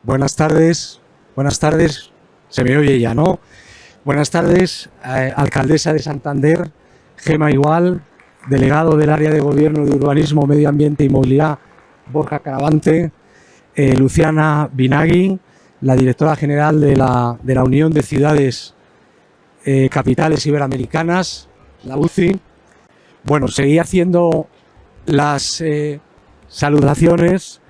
Buenas tardes, se me oye ya, ¿no? Buenas tardes, alcaldesa de Santander, Gema Igual, delegado del área de Gobierno de Urbanismo, Medio Ambiente y Movilidad, Borja Caravante, Luciana Binagui, la directora general de la Unión de Ciudades Capitales Iberoamericanas, la UCI. Bueno, seguí haciendo las saludaciones.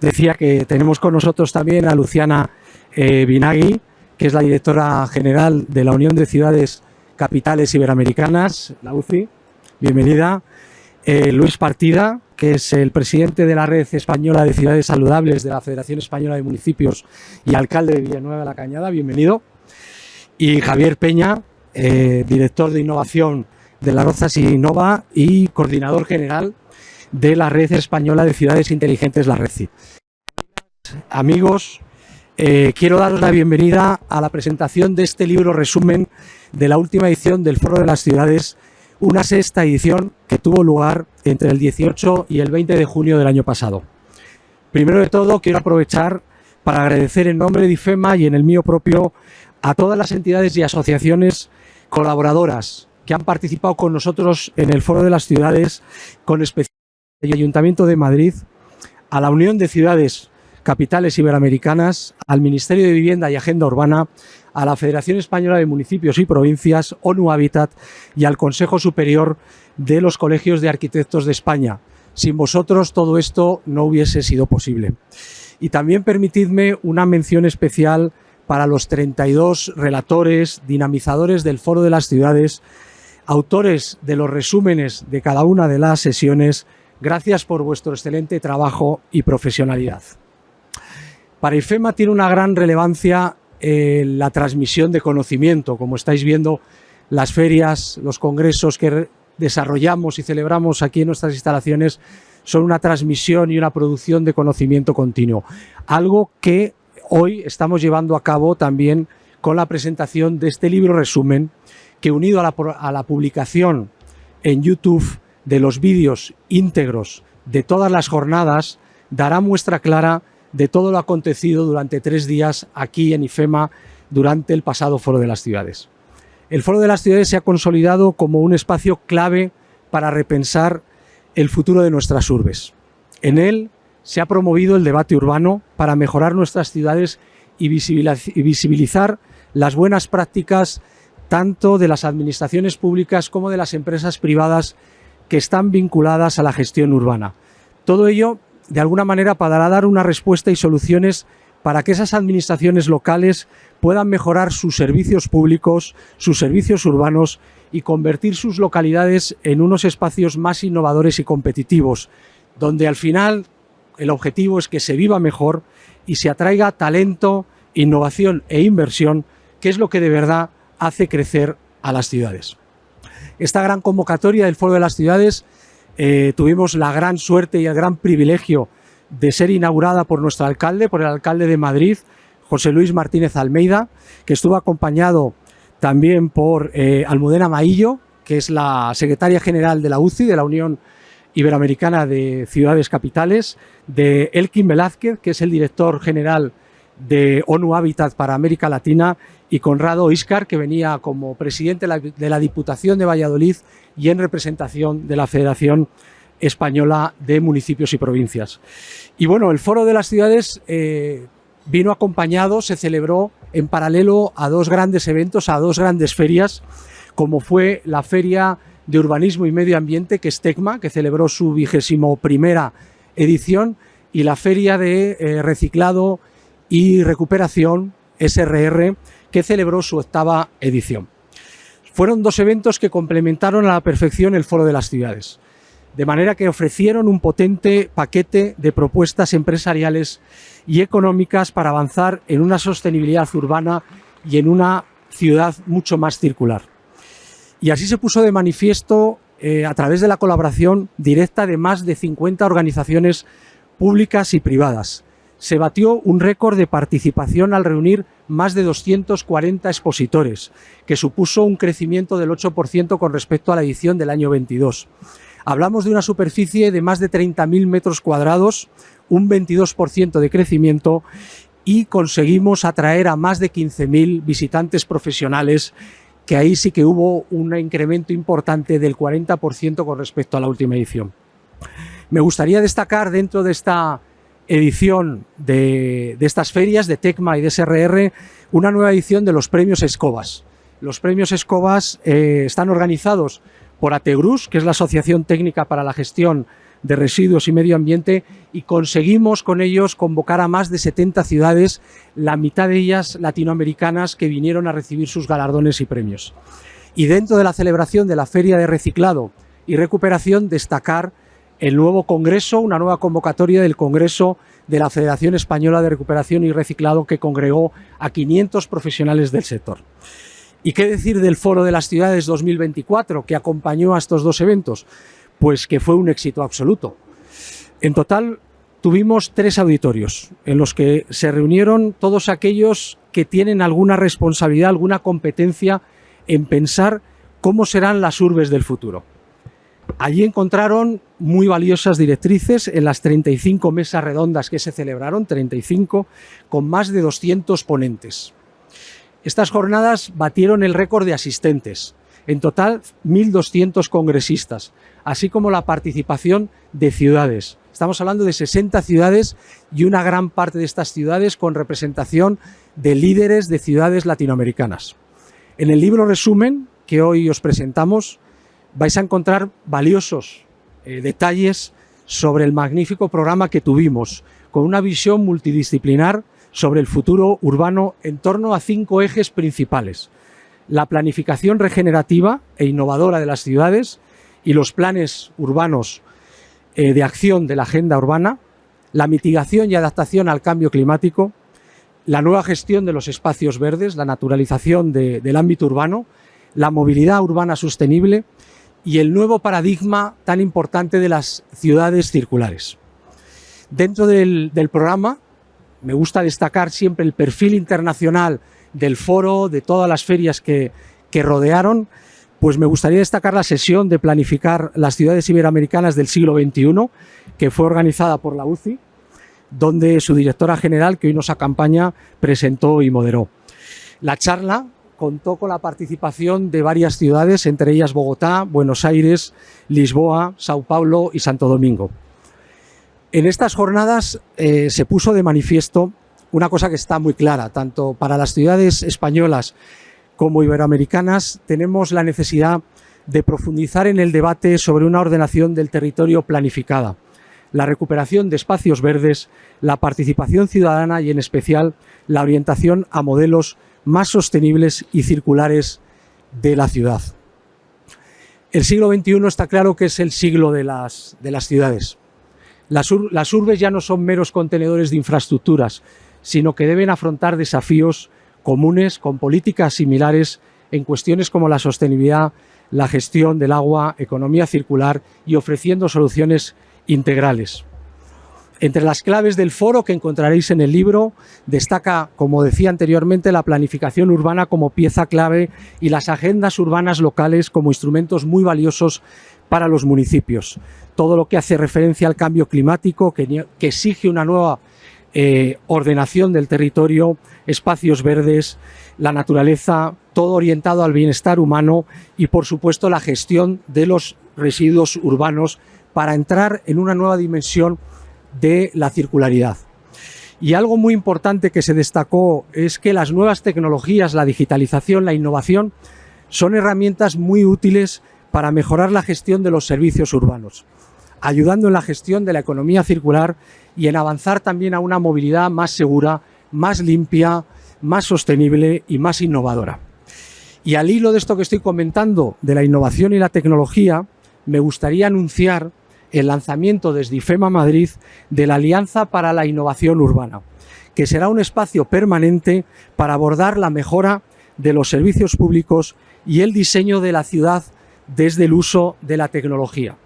Decía que tenemos con nosotros también a Luciana Binagui, que es la directora general de la Unión de Ciudades Capitales Iberoamericanas, la UCI. Bienvenida. Luis Partida, que es el presidente de la Red Española de Ciudades Saludables de la Federación Española de Municipios y alcalde de Villanueva de la Cañada. Bienvenido. Y Javier Peña, director de innovación de la Rozas Innova y coordinador general de la Red Española de Ciudades Inteligentes, la RECI. Amigos, quiero daros la bienvenida a la presentación de este libro resumen de la última edición del Foro de las Ciudades, una sexta edición que tuvo lugar entre el 18 y el 20 de junio del año pasado. Primero de todo, quiero aprovechar para agradecer en nombre de IFEMA y en el mío propio a todas las entidades y asociaciones colaboradoras que han participado con nosotros en el Foro de las Ciudades, con especial el Ayuntamiento de Madrid, a la Unión de Ciudades Capitales Iberoamericanas, al Ministerio de Vivienda y Agenda Urbana, a la Federación Española de Municipios y Provincias, ONU Habitat y al Consejo Superior de los Colegios de Arquitectos de España. Sin vosotros todo esto no hubiese sido posible. Y también permitidme una mención especial para los 32 relatores, dinamizadores del Foro de las Ciudades, autores de los resúmenes de cada una de las sesiones. Gracias por vuestro excelente trabajo y profesionalidad. Para IFEMA tiene una gran relevancia la transmisión de conocimiento. Como estáis viendo, las ferias, los congresos que desarrollamos y celebramos aquí en nuestras instalaciones son una transmisión y una producción de conocimiento continuo. Algo que hoy estamos llevando a cabo también con la presentación de este libro resumen, que unido a la publicación en YouTube de los vídeos íntegros de todas las jornadas, dará muestra clara de todo lo acontecido durante 3 días aquí en IFEMA durante el pasado Foro de las Ciudades. El Foro de las Ciudades se ha consolidado como un espacio clave para repensar el futuro de nuestras urbes. En él se ha promovido el debate urbano para mejorar nuestras ciudades y visibilizar las buenas prácticas tanto de las administraciones públicas como de las empresas privadas que están vinculadas a la gestión urbana. Todo ello, de alguna manera, para dar una respuesta y soluciones para que esas administraciones locales puedan mejorar sus servicios públicos, sus servicios urbanos y convertir sus localidades en unos espacios más innovadores y competitivos, donde al final el objetivo es que se viva mejor y se atraiga talento, innovación e inversión, que es lo que de verdad hace crecer a las ciudades. Esta gran convocatoria del Foro de las Ciudades tuvimos la gran suerte y el gran privilegio de ser inaugurada por nuestro alcalde, por el alcalde de Madrid, José Luis Martínez Almeida, que estuvo acompañado también por Almudena Maillo, que es la secretaria general de la UCI, de la Unión Iberoamericana de Ciudades Capitales, de Elkin Velázquez, que es el director general de ONU Habitat para América Latina, y Conrado Íscar, que venía como presidente de la Diputación de Valladolid y en representación de la Federación Española de Municipios y Provincias. Y bueno, el Foro de las Ciudades vino acompañado, se celebró en paralelo a 2 grandes eventos, a 2 grandes ferias, como fue la Feria de Urbanismo y Medio Ambiente, que es TECMA, que celebró su 21ª edición, y la Feria de Reciclado y Recuperación, SRR, que celebró su 8ª edición. Fueron 2 eventos que complementaron a la perfección el Foro de las Ciudades, de manera que ofrecieron un potente paquete de propuestas empresariales y económicas para avanzar en una sostenibilidad urbana y en una ciudad mucho más circular. Y así se puso de manifiesto a través de la colaboración directa de más de 50 organizaciones públicas y privadas. Se batió un récord de participación al reunir más de 240 expositores, que supuso un crecimiento del 8% con respecto a la edición del año 22. Hablamos de una superficie de más de 30.000 metros cuadrados, un 22% de crecimiento y conseguimos atraer a más de 15.000 visitantes profesionales, que ahí sí que hubo un incremento importante del 40% con respecto a la última edición. Me gustaría destacar dentro de esta edición de estas ferias de TECMA y de SRR una nueva edición de los premios Escobas. Los premios Escobas están organizados por ATEGRUS, que es la Asociación Técnica para la Gestión de Residuos y Medio Ambiente, y conseguimos con ellos convocar a más de 70 ciudades, la mitad de ellas latinoamericanas, que vinieron a recibir sus galardones y premios. Y dentro de la celebración de la Feria de Reciclado y Recuperación, destacar el nuevo congreso, una nueva convocatoria del Congreso de la Federación Española de Recuperación y Reciclado, que congregó a 500 profesionales del sector. ¿Y qué decir del Foro de las Ciudades 2024, que acompañó a estos dos eventos? Pues que fue un éxito absoluto. En total tuvimos 3 auditorios en los que se reunieron todos aquellos que tienen alguna responsabilidad, alguna competencia en pensar cómo serán las urbes del futuro. Allí encontraron muy valiosas directrices en las 35 mesas redondas que se celebraron, 35, con más de 200 ponentes. Estas jornadas batieron el récord de asistentes, en total 1.200 congresistas, así como la participación de ciudades. Estamos hablando de 60 ciudades y una gran parte de estas ciudades con representación de líderes de ciudades latinoamericanas. En el libro resumen que hoy os presentamos vais a encontrar valiosos detalles sobre el magnífico programa que tuvimos, con una visión multidisciplinar sobre el futuro urbano en torno a 5 ejes principales: la planificación regenerativa e innovadora de las ciudades y los planes urbanos de acción de la agenda urbana, la mitigación y adaptación al cambio climático, la nueva gestión de los espacios verdes, la naturalización del ámbito urbano, la movilidad urbana sostenible y el nuevo paradigma tan importante de las ciudades circulares. Dentro del programa me gusta destacar siempre el perfil internacional del foro, de todas las ferias que rodearon. Pues me gustaría destacar la sesión de planificar las ciudades iberoamericanas del siglo XXI, que fue organizada por la UCI, donde su directora general, que hoy nos acompaña, presentó y moderó. La charla contó con la participación de varias ciudades, entre ellas Bogotá, Buenos Aires, Lisboa, Sao Paulo y Santo Domingo. En estas jornadas se puso de manifiesto una cosa que está muy clara, tanto para las ciudades españolas como iberoamericanas. Tenemos la necesidad de profundizar en el debate sobre una ordenación del territorio planificada, la recuperación de espacios verdes, la participación ciudadana y, en especial, la orientación a modelos más sostenibles y circulares de la ciudad. El siglo XXI está claro que es el siglo de las ciudades. Las urbes ya no son meros contenedores de infraestructuras, sino que deben afrontar desafíos comunes con políticas similares en cuestiones como la sostenibilidad, la gestión del agua, economía circular y ofreciendo soluciones integrales. Entre las claves del foro que encontraréis en el libro destaca, como decía anteriormente, la planificación urbana como pieza clave y las agendas urbanas locales como instrumentos muy valiosos para los municipios. Todo lo que hace referencia al cambio climático, que exige una nueva ordenación del territorio, espacios verdes, la naturaleza, todo orientado al bienestar humano y, por supuesto, la gestión de los residuos urbanos para entrar en una nueva dimensión de la circularidad. Y algo muy importante que se destacó es que las nuevas tecnologías, la digitalización, la innovación, son herramientas muy útiles para mejorar la gestión de los servicios urbanos, ayudando en la gestión de la economía circular y en avanzar también a una movilidad más segura, más limpia, más sostenible y más innovadora. Y al hilo de esto que estoy comentando, de la innovación y la tecnología, me gustaría anunciar el lanzamiento desde IFEMA Madrid de la Alianza para la Innovación Urbana, que será un espacio permanente para abordar la mejora de los servicios públicos y el diseño de la ciudad desde el uso de la tecnología.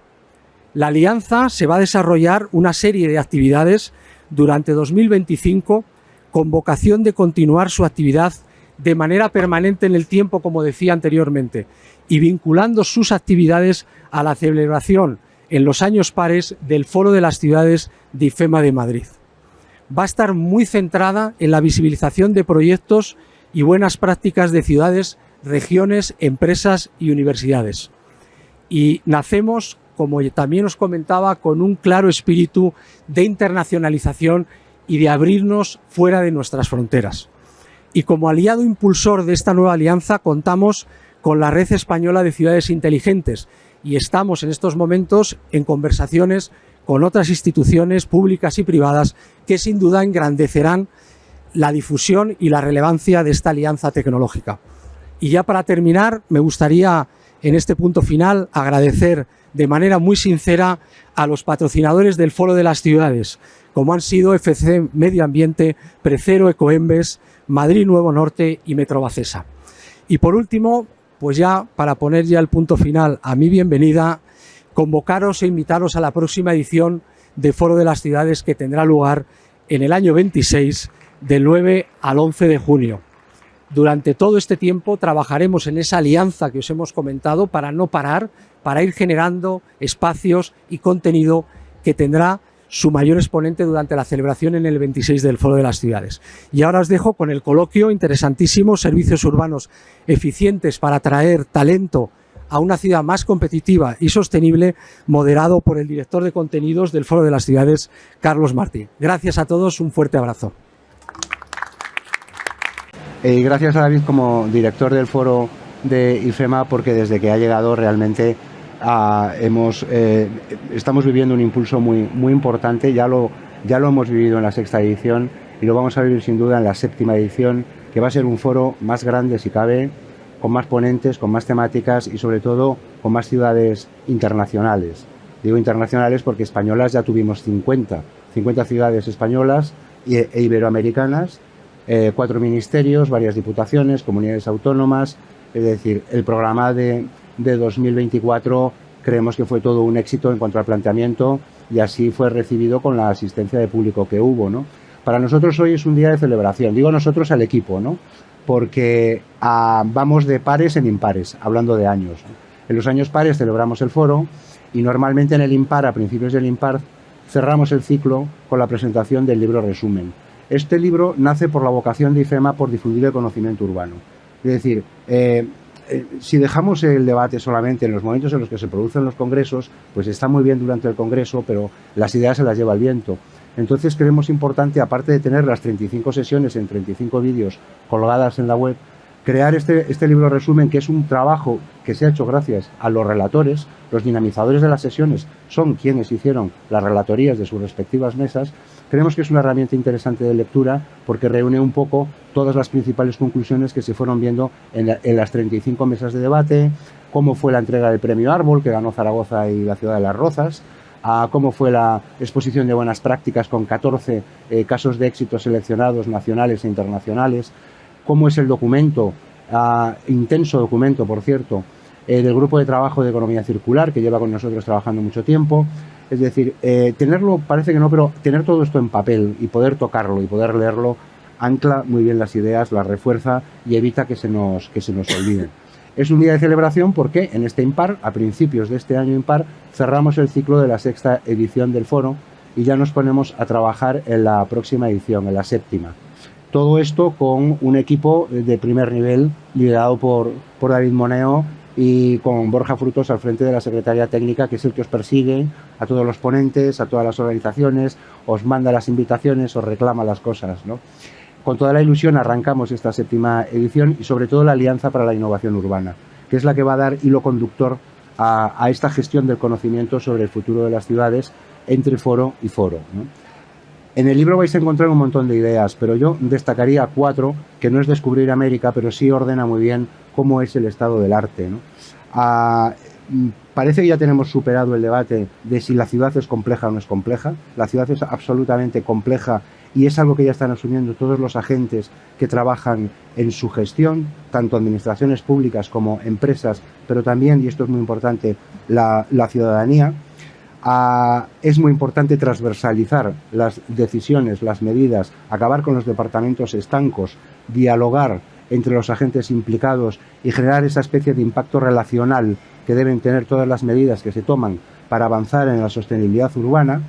La alianza se va a desarrollar una serie de actividades durante 2025 con vocación de continuar su actividad de manera permanente en el tiempo, como decía anteriormente, y vinculando sus actividades a la celebración en los años pares del Foro de las Ciudades de IFEMA de Madrid. Va a estar muy centrada en la visibilización de proyectos y buenas prácticas de ciudades, regiones, empresas y universidades. Y nacemos, como también os comentaba, con un claro espíritu de internacionalización y de abrirnos fuera de nuestras fronteras. Y como aliado impulsor de esta nueva alianza contamos con la Red Española de Ciudades Inteligentes y estamos en estos momentos en conversaciones con otras instituciones públicas y privadas que sin duda engrandecerán la difusión y la relevancia de esta alianza tecnológica. Y ya para terminar, me gustaría en este punto final agradecer de manera muy sincera a los patrocinadores del Foro de las Ciudades, como han sido FC Medio Ambiente, Precero Ecoembes, Madrid Nuevo Norte y Metrobacesa. Y por último, pues ya para poner ya el punto final a mi bienvenida, convocaros e invitaros a la próxima edición de Foro de las Ciudades que tendrá lugar en el año 26, del 9 al 11 de junio. Durante todo este tiempo trabajaremos en esa alianza que os hemos comentado para no parar, para ir generando espacios y contenido que tendrá su mayor exponente durante la celebración en el 26 del Foro de las Ciudades. Y ahora os dejo con el coloquio interesantísimo, servicios urbanos eficientes para atraer talento a una ciudad más competitiva y sostenible, moderado por el director de contenidos del Foro de las Ciudades, Carlos Martí. Gracias a todos, un fuerte abrazo. Gracias a David como director del Foro de IFEMA, porque desde que ha llegado realmente estamos viviendo un impulso muy importante. Ya lo hemos vivido en la 6ª edición y lo vamos a vivir sin duda en la 7ª edición, que va a ser un foro más grande si cabe, con más ponentes, con más temáticas y sobre todo con más ciudades internacionales. Digo internacionales porque españolas ya tuvimos 50 ciudades españolas e iberoamericanas, 4 ministerios, varias diputaciones, comunidades autónomas. Es decir, el programa de 2024 creemos que fue todo un éxito en cuanto al planteamiento y así fue recibido con la asistencia de público que hubo, ¿no? Para nosotros hoy es un día de celebración, digo nosotros al equipo, ¿no? Porque vamos de pares en impares, hablando de años, ¿no? En los años pares celebramos el foro y normalmente en el impar, a principios del impar, cerramos el ciclo con la presentación del libro resumen. Este libro nace por la vocación de IFEMA por difundir el conocimiento urbano. Es decir, si dejamos el debate solamente en los momentos en los que se producen los congresos, pues está muy bien durante el congreso, pero las ideas se las lleva el viento. Entonces creemos importante, aparte de tener las 35 sesiones en 35 vídeos colgadas en la web, crear este libro resumen, que es un trabajo que se ha hecho gracias a los relatores. Los dinamizadores de las sesiones son quienes hicieron las relatorías de sus respectivas mesas. Creemos que es una herramienta interesante de lectura porque reúne un poco todas las principales conclusiones que se fueron viendo en las 35 mesas de debate, cómo fue la entrega del premio Árbol, que ganó Zaragoza y la ciudad de Las Rozas, cómo fue la exposición de buenas prácticas con 14 casos de éxito seleccionados nacionales e internacionales, cómo es el documento, intenso documento, por cierto, del grupo de trabajo de economía circular, que lleva con nosotros trabajando mucho tiempo. Es decir, tenerlo, parece que no, pero tener todo esto en papel y poder tocarlo y poder leerlo ancla muy bien las ideas, las refuerza y evita que se nos olviden. Es un día de celebración porque en este impar, a principios de este año impar, cerramos el ciclo de la 6ª edición del foro y ya nos ponemos a trabajar en la próxima edición, en la 7ª. Todo esto con un equipo de primer nivel liderado por David Moneo y con Borja Frutos al frente de la Secretaría Técnica, que es el que os persigue a todos los ponentes, a todas las organizaciones, os manda las invitaciones, os reclama las cosas, ¿no? Con toda la ilusión arrancamos esta 7ª edición y sobre todo la Alianza para la Innovación Urbana, que es la que va a dar hilo conductor a esta gestión del conocimiento sobre el futuro de las ciudades entre foro y foro, ¿no? En el libro vais a encontrar un montón de ideas, pero yo destacaría 4, que no es descubrir América, pero sí ordena muy bien cómo es el estado del arte, ¿no? Parece que ya tenemos superado el debate de si la ciudad es compleja o no es compleja. La ciudad es absolutamente compleja y es algo que ya están asumiendo todos los agentes que trabajan en su gestión, tanto administraciones públicas como empresas, pero también, y esto es muy importante, la ciudadanía. Es muy importante transversalizar las decisiones, las medidas, acabar con los departamentos estancos, dialogar entre los agentes implicados y generar esa especie de impacto relacional que deben tener todas las medidas que se toman para avanzar en la sostenibilidad urbana.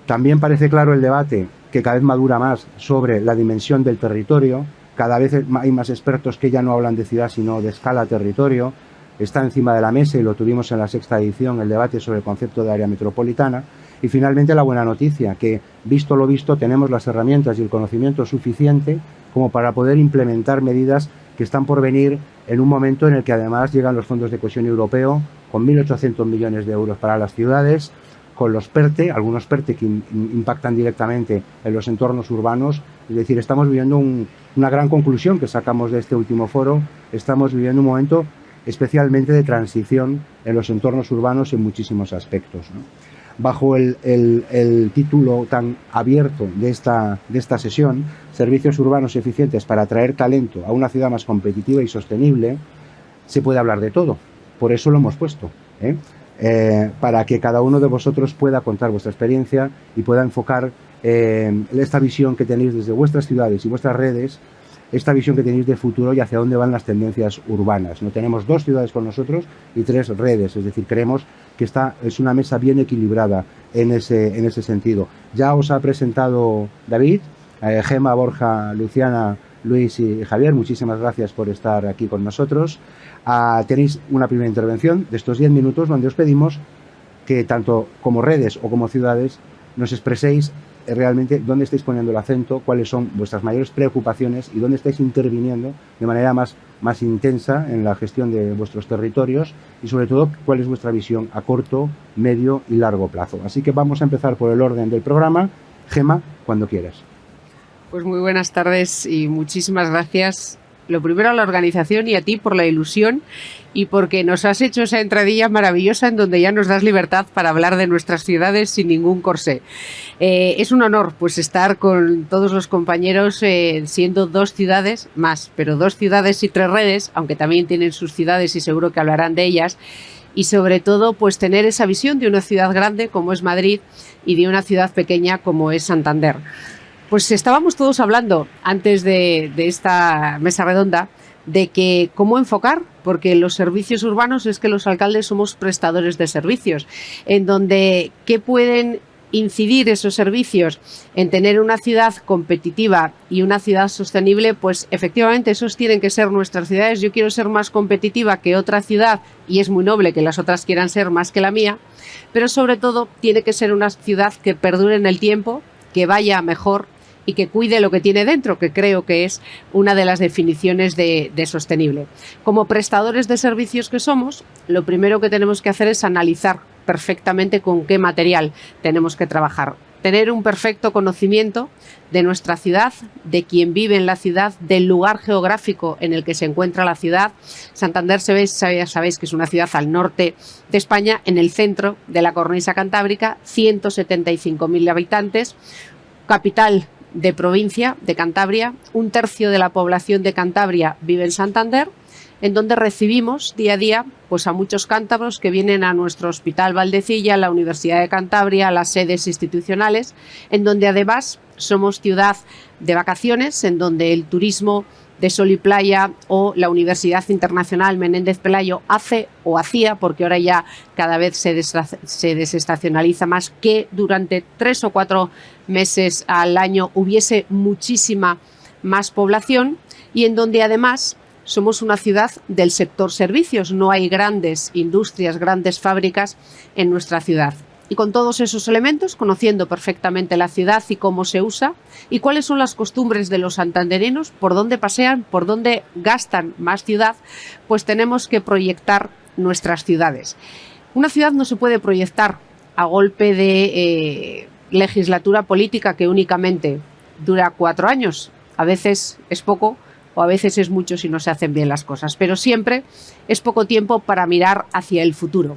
También parece claro el debate que cada vez madura más sobre la dimensión del territorio. Cada vez hay más expertos que ya no hablan de ciudad, sino de escala territorio. Está encima de la mesa, y lo tuvimos en la 6ª edición, el debate sobre el concepto de área metropolitana. Y finalmente la buena noticia, que visto lo visto tenemos las herramientas y el conocimiento suficiente como para poder implementar medidas que están por venir en un momento en el que además llegan los fondos de cohesión europeo con 1.800 millones de euros para las ciudades, con los PERTE, algunos PERTE que impactan directamente en los entornos urbanos. Es decir, estamos viviendo una gran conclusión que sacamos de este último foro. Estamos viviendo un momento especialmente de transición en los entornos urbanos en muchísimos aspectos, ¿no? Bajo el título tan abierto de esta sesión, servicios urbanos eficientes para atraer talento a una ciudad más competitiva y sostenible, se puede hablar de todo. Por eso lo hemos puesto, para que cada uno de vosotros pueda contar vuestra experiencia y pueda enfocar esta visión que tenéis desde vuestras ciudades y vuestras redes, esta visión que tenéis de futuro y hacia dónde van las tendencias urbanas. No tenemos 2 ciudades con nosotros y 3 redes, es decir, creemos que esta es una mesa bien equilibrada en ese sentido. Ya os ha presentado David, Gemma, Borja, Luciana, Luis y Javier. Muchísimas gracias por estar aquí con nosotros. Tenéis una primera intervención de estos 10 minutos donde os pedimos que tanto como redes o como ciudades nos expreséis realmente dónde estáis poniendo el acento, cuáles son vuestras mayores preocupaciones y dónde estáis interviniendo de manera más intensa en la gestión de vuestros territorios, y sobre todo cuál es vuestra visión a corto, medio y largo plazo. Así que vamos a empezar por el orden del programa. Gemma, cuando quieras. Pues muy buenas tardes y muchísimas gracias. Lo primero a la organización y a ti por la ilusión y porque nos has hecho esa entradilla maravillosa en donde ya nos das libertad para hablar de nuestras ciudades sin ningún corsé. Es un honor pues estar con todos los compañeros siendo 2 ciudades más, pero 2 ciudades y 3 redes, aunque también tienen sus ciudades y seguro que hablarán de ellas. Y sobre todo pues tener esa visión de una ciudad grande como es Madrid y de una ciudad pequeña como es Santander. Pues estábamos todos hablando antes de esta mesa redonda de que cómo enfocar, porque los servicios urbanos es que los alcaldes somos prestadores de servicios, en donde ¿qué pueden incidir esos servicios en tener una ciudad competitiva y una ciudad sostenible? Pues efectivamente esos tienen que ser nuestras ciudades. Yo quiero ser más competitiva que otra ciudad y es muy noble que las otras quieran ser más que la mía, pero sobre todo tiene que ser una ciudad que perdure en el tiempo, que vaya mejor y que cuide lo que tiene dentro, que creo que es una de las definiciones de sostenible. Como prestadores de servicios que somos, lo primero que tenemos que hacer es analizar perfectamente con qué material tenemos que trabajar. Tener un perfecto conocimiento de nuestra ciudad, de quien vive en la ciudad, del lugar geográfico en el que se encuentra la ciudad. Santander, ya sabéis que es una ciudad al norte de España, en el centro de la cornisa cantábrica, 175.000 habitantes, capital de provincia de Cantabria. 1/3 de la población de Cantabria vive en Santander, en donde recibimos día a día pues a muchos cántabros que vienen a nuestro Hospital Valdecilla, a la Universidad de Cantabria, a las sedes institucionales, en donde además somos ciudad de vacaciones, en donde el turismo de sol y playa o la Universidad Internacional Menéndez Pelayo hace o hacía, porque ahora ya cada vez se desestacionaliza más, que durante 3 o 4 meses al año hubiese muchísima más población, y en donde además somos una ciudad del sector servicios, no hay grandes industrias, grandes fábricas en nuestra ciudad. Y con todos esos elementos, conociendo perfectamente la ciudad y cómo se usa y cuáles son las costumbres de los santanderinos, por dónde pasean, por dónde gastan más ciudad, pues tenemos que proyectar nuestras ciudades. Una ciudad no se puede proyectar a golpe de legislatura política que únicamente dura 4 años. A veces es poco o a veces es mucho si no se hacen bien las cosas, pero siempre es poco tiempo para mirar hacia el futuro.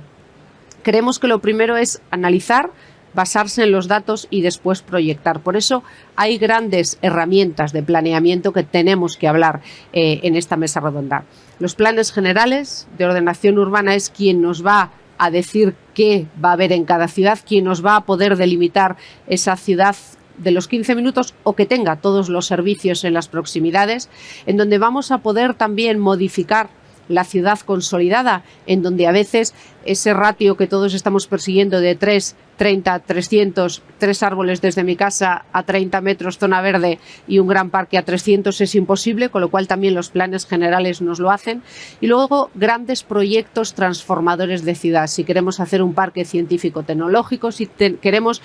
Creemos que lo primero es analizar, basarse en los datos y después proyectar. Por eso hay grandes herramientas de planeamiento que tenemos que hablar en esta mesa redonda. Los planes generales de ordenación urbana es quien nos va a decir qué va a haber en cada ciudad, quien nos va a poder delimitar esa ciudad de los 15 minutos o que tenga todos los servicios en las proximidades, en donde vamos a poder también modificar la ciudad consolidada, en donde a veces ese ratio que todos estamos persiguiendo de 30, 300, 3 árboles desde mi casa a 30 metros zona verde y un gran parque a 300 es imposible, con lo cual también los planes generales nos lo hacen. Y luego grandes proyectos transformadores de ciudad. Si queremos hacer un parque científico-tecnológico, si queremos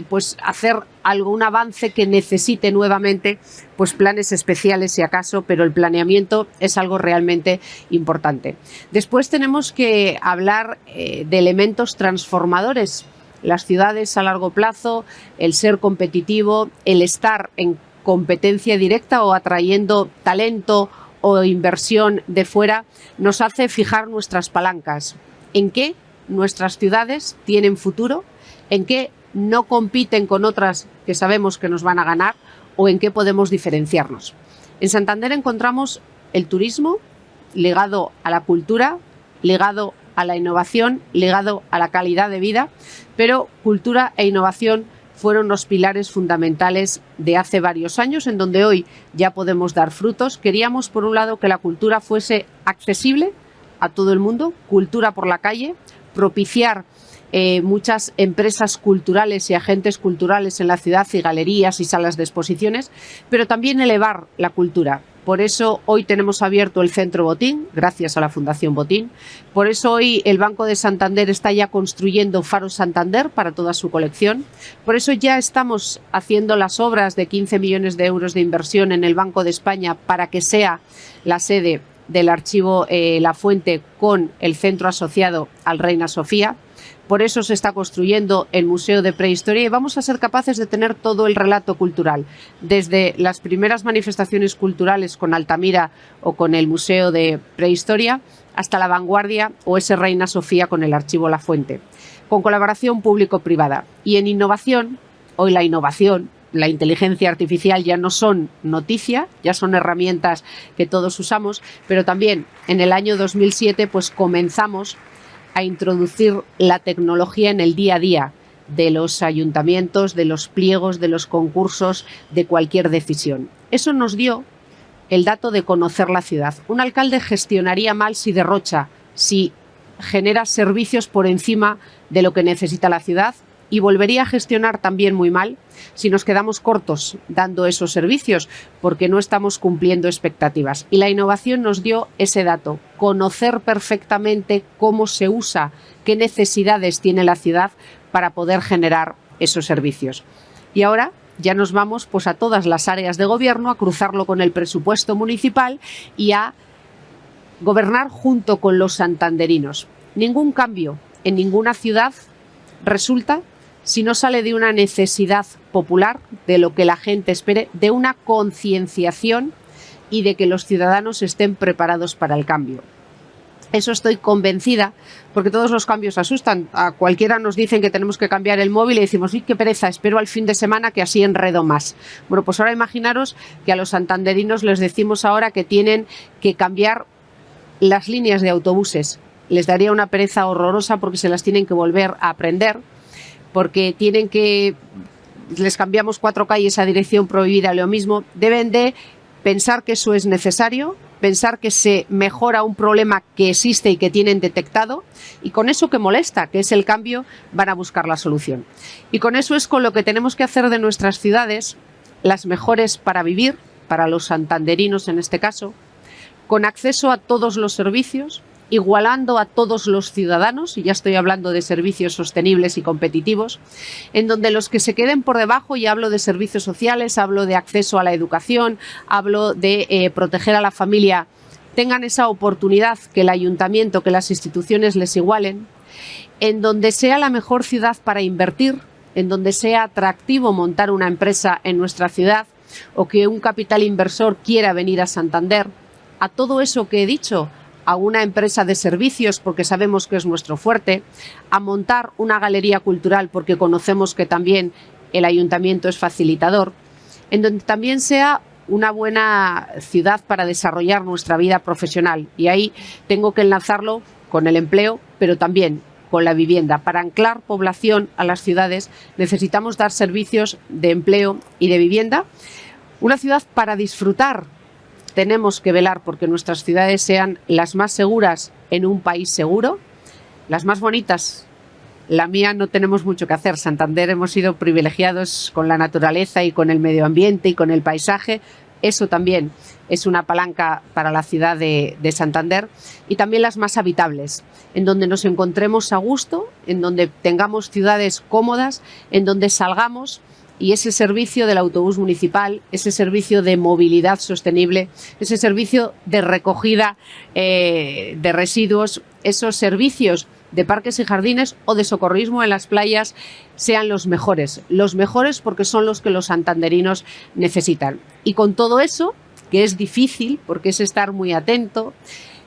pues hacer algún avance que necesite nuevamente pues planes especiales si acaso, pero el planeamiento es algo realmente importante. Después tenemos que hablar de elementos transformadores. Las ciudades a largo plazo, el ser competitivo, el estar en competencia directa o atrayendo talento o inversión de fuera, nos hace fijar nuestras palancas. ¿En qué nuestras ciudades tienen futuro? ¿En qué no compiten con otras que sabemos que nos van a ganar? ¿O en qué podemos diferenciarnos? En Santander encontramos el turismo ligado a la cultura, ligado a la innovación, ligado a la calidad de vida, pero cultura e innovación fueron los pilares fundamentales de hace varios años, en donde hoy ya podemos dar frutos. Queríamos, por un lado, que la cultura fuese accesible a todo el mundo, cultura por la calle, propiciar muchas empresas culturales y agentes culturales en la ciudad y galerías y salas de exposiciones, pero también elevar la cultura. Por eso hoy tenemos abierto el Centro Botín, gracias a la Fundación Botín. Por eso hoy el Banco de Santander está ya construyendo Faro Santander para toda su colección. Por eso ya estamos haciendo las obras de 15 millones de euros de inversión en el Banco de España para que sea la sede del archivo La Fuente con el centro asociado al Reina Sofía. Por eso se está construyendo el Museo de Prehistoria y vamos a ser capaces de tener todo el relato cultural, desde las primeras manifestaciones culturales con Altamira o con el Museo de Prehistoria hasta la vanguardia o ese Reina Sofía con el Archivo La Fuente, con colaboración público-privada. Y en innovación, hoy la innovación, la inteligencia artificial ya no son noticia, ya son herramientas que todos usamos, pero también en el año 2007 pues comenzamos a introducir la tecnología en el día a día de los ayuntamientos, de los pliegos, de los concursos, de cualquier decisión. Eso nos dio el dato de conocer la ciudad. Un alcalde gestionaría mal si derrocha, si genera servicios por encima de lo que necesita la ciudad, y volvería a gestionar también muy mal si nos quedamos cortos dando esos servicios porque no estamos cumpliendo expectativas. Y la innovación nos dio ese dato, conocer perfectamente cómo se usa, qué necesidades tiene la ciudad para poder generar esos servicios. Y ahora ya nos vamos pues a todas las áreas de gobierno, a cruzarlo con el presupuesto municipal y a gobernar junto con los santanderinos. Ningún cambio en ninguna ciudad resulta si no sale de una necesidad popular, de lo que la gente espere, de una concienciación y de que los ciudadanos estén preparados para el cambio. Eso estoy convencida, porque todos los cambios asustan. A cualquiera nos dicen que tenemos que cambiar el móvil y decimos, ¡uy, qué pereza! Espero al fin de semana que así enredo más. Bueno, pues ahora imaginaros que a los santanderinos les decimos ahora que tienen que cambiar las líneas de autobuses. Les daría una pereza horrorosa porque se las tienen que volver a aprender, porque les cambiamos 4 calles a dirección prohibida, lo mismo. Deben de pensar que eso es necesario, pensar que se mejora un problema que existe y que tienen detectado, y con eso que molesta, que es el cambio, van a buscar la solución. Y con eso es con lo que tenemos que hacer de nuestras ciudades las mejores para vivir, para los santanderinos en este caso, con acceso a todos los servicios, igualando a todos los ciudadanos, y ya estoy hablando de servicios sostenibles y competitivos, en donde los que se queden por debajo, y hablo de servicios sociales, hablo de acceso a la educación, hablo de proteger a la familia, tengan esa oportunidad, que el ayuntamiento, que las instituciones les igualen, en donde sea la mejor ciudad para invertir, en donde sea atractivo montar una empresa en nuestra ciudad o que un capital inversor quiera venir a Santander. A todo eso que he dicho, a una empresa de servicios porque sabemos que es nuestro fuerte, a montar una galería cultural porque conocemos que también el ayuntamiento es facilitador, en donde también sea una buena ciudad para desarrollar nuestra vida profesional. Y ahí tengo que enlazarlo con el empleo, pero también con la vivienda. Para anclar población a las ciudades necesitamos dar servicios de empleo y de vivienda. Una ciudad para disfrutar tenemos que velar porque nuestras ciudades sean las más seguras en un país seguro, las más bonitas. La mía no tenemos mucho que hacer. Santander hemos sido privilegiados con la naturaleza y con el medio ambiente y con el paisaje. Eso también es una palanca para la ciudad de Santander. Y también las más habitables, en donde nos encontremos a gusto, en donde tengamos ciudades cómodas, en donde salgamos y ese servicio del autobús municipal, ese servicio de movilidad sostenible, ese servicio de recogida de residuos, esos servicios de parques y jardines o de socorrismo en las playas sean los mejores porque son los que los santanderinos necesitan. Y con todo eso, que es difícil porque es estar muy atento,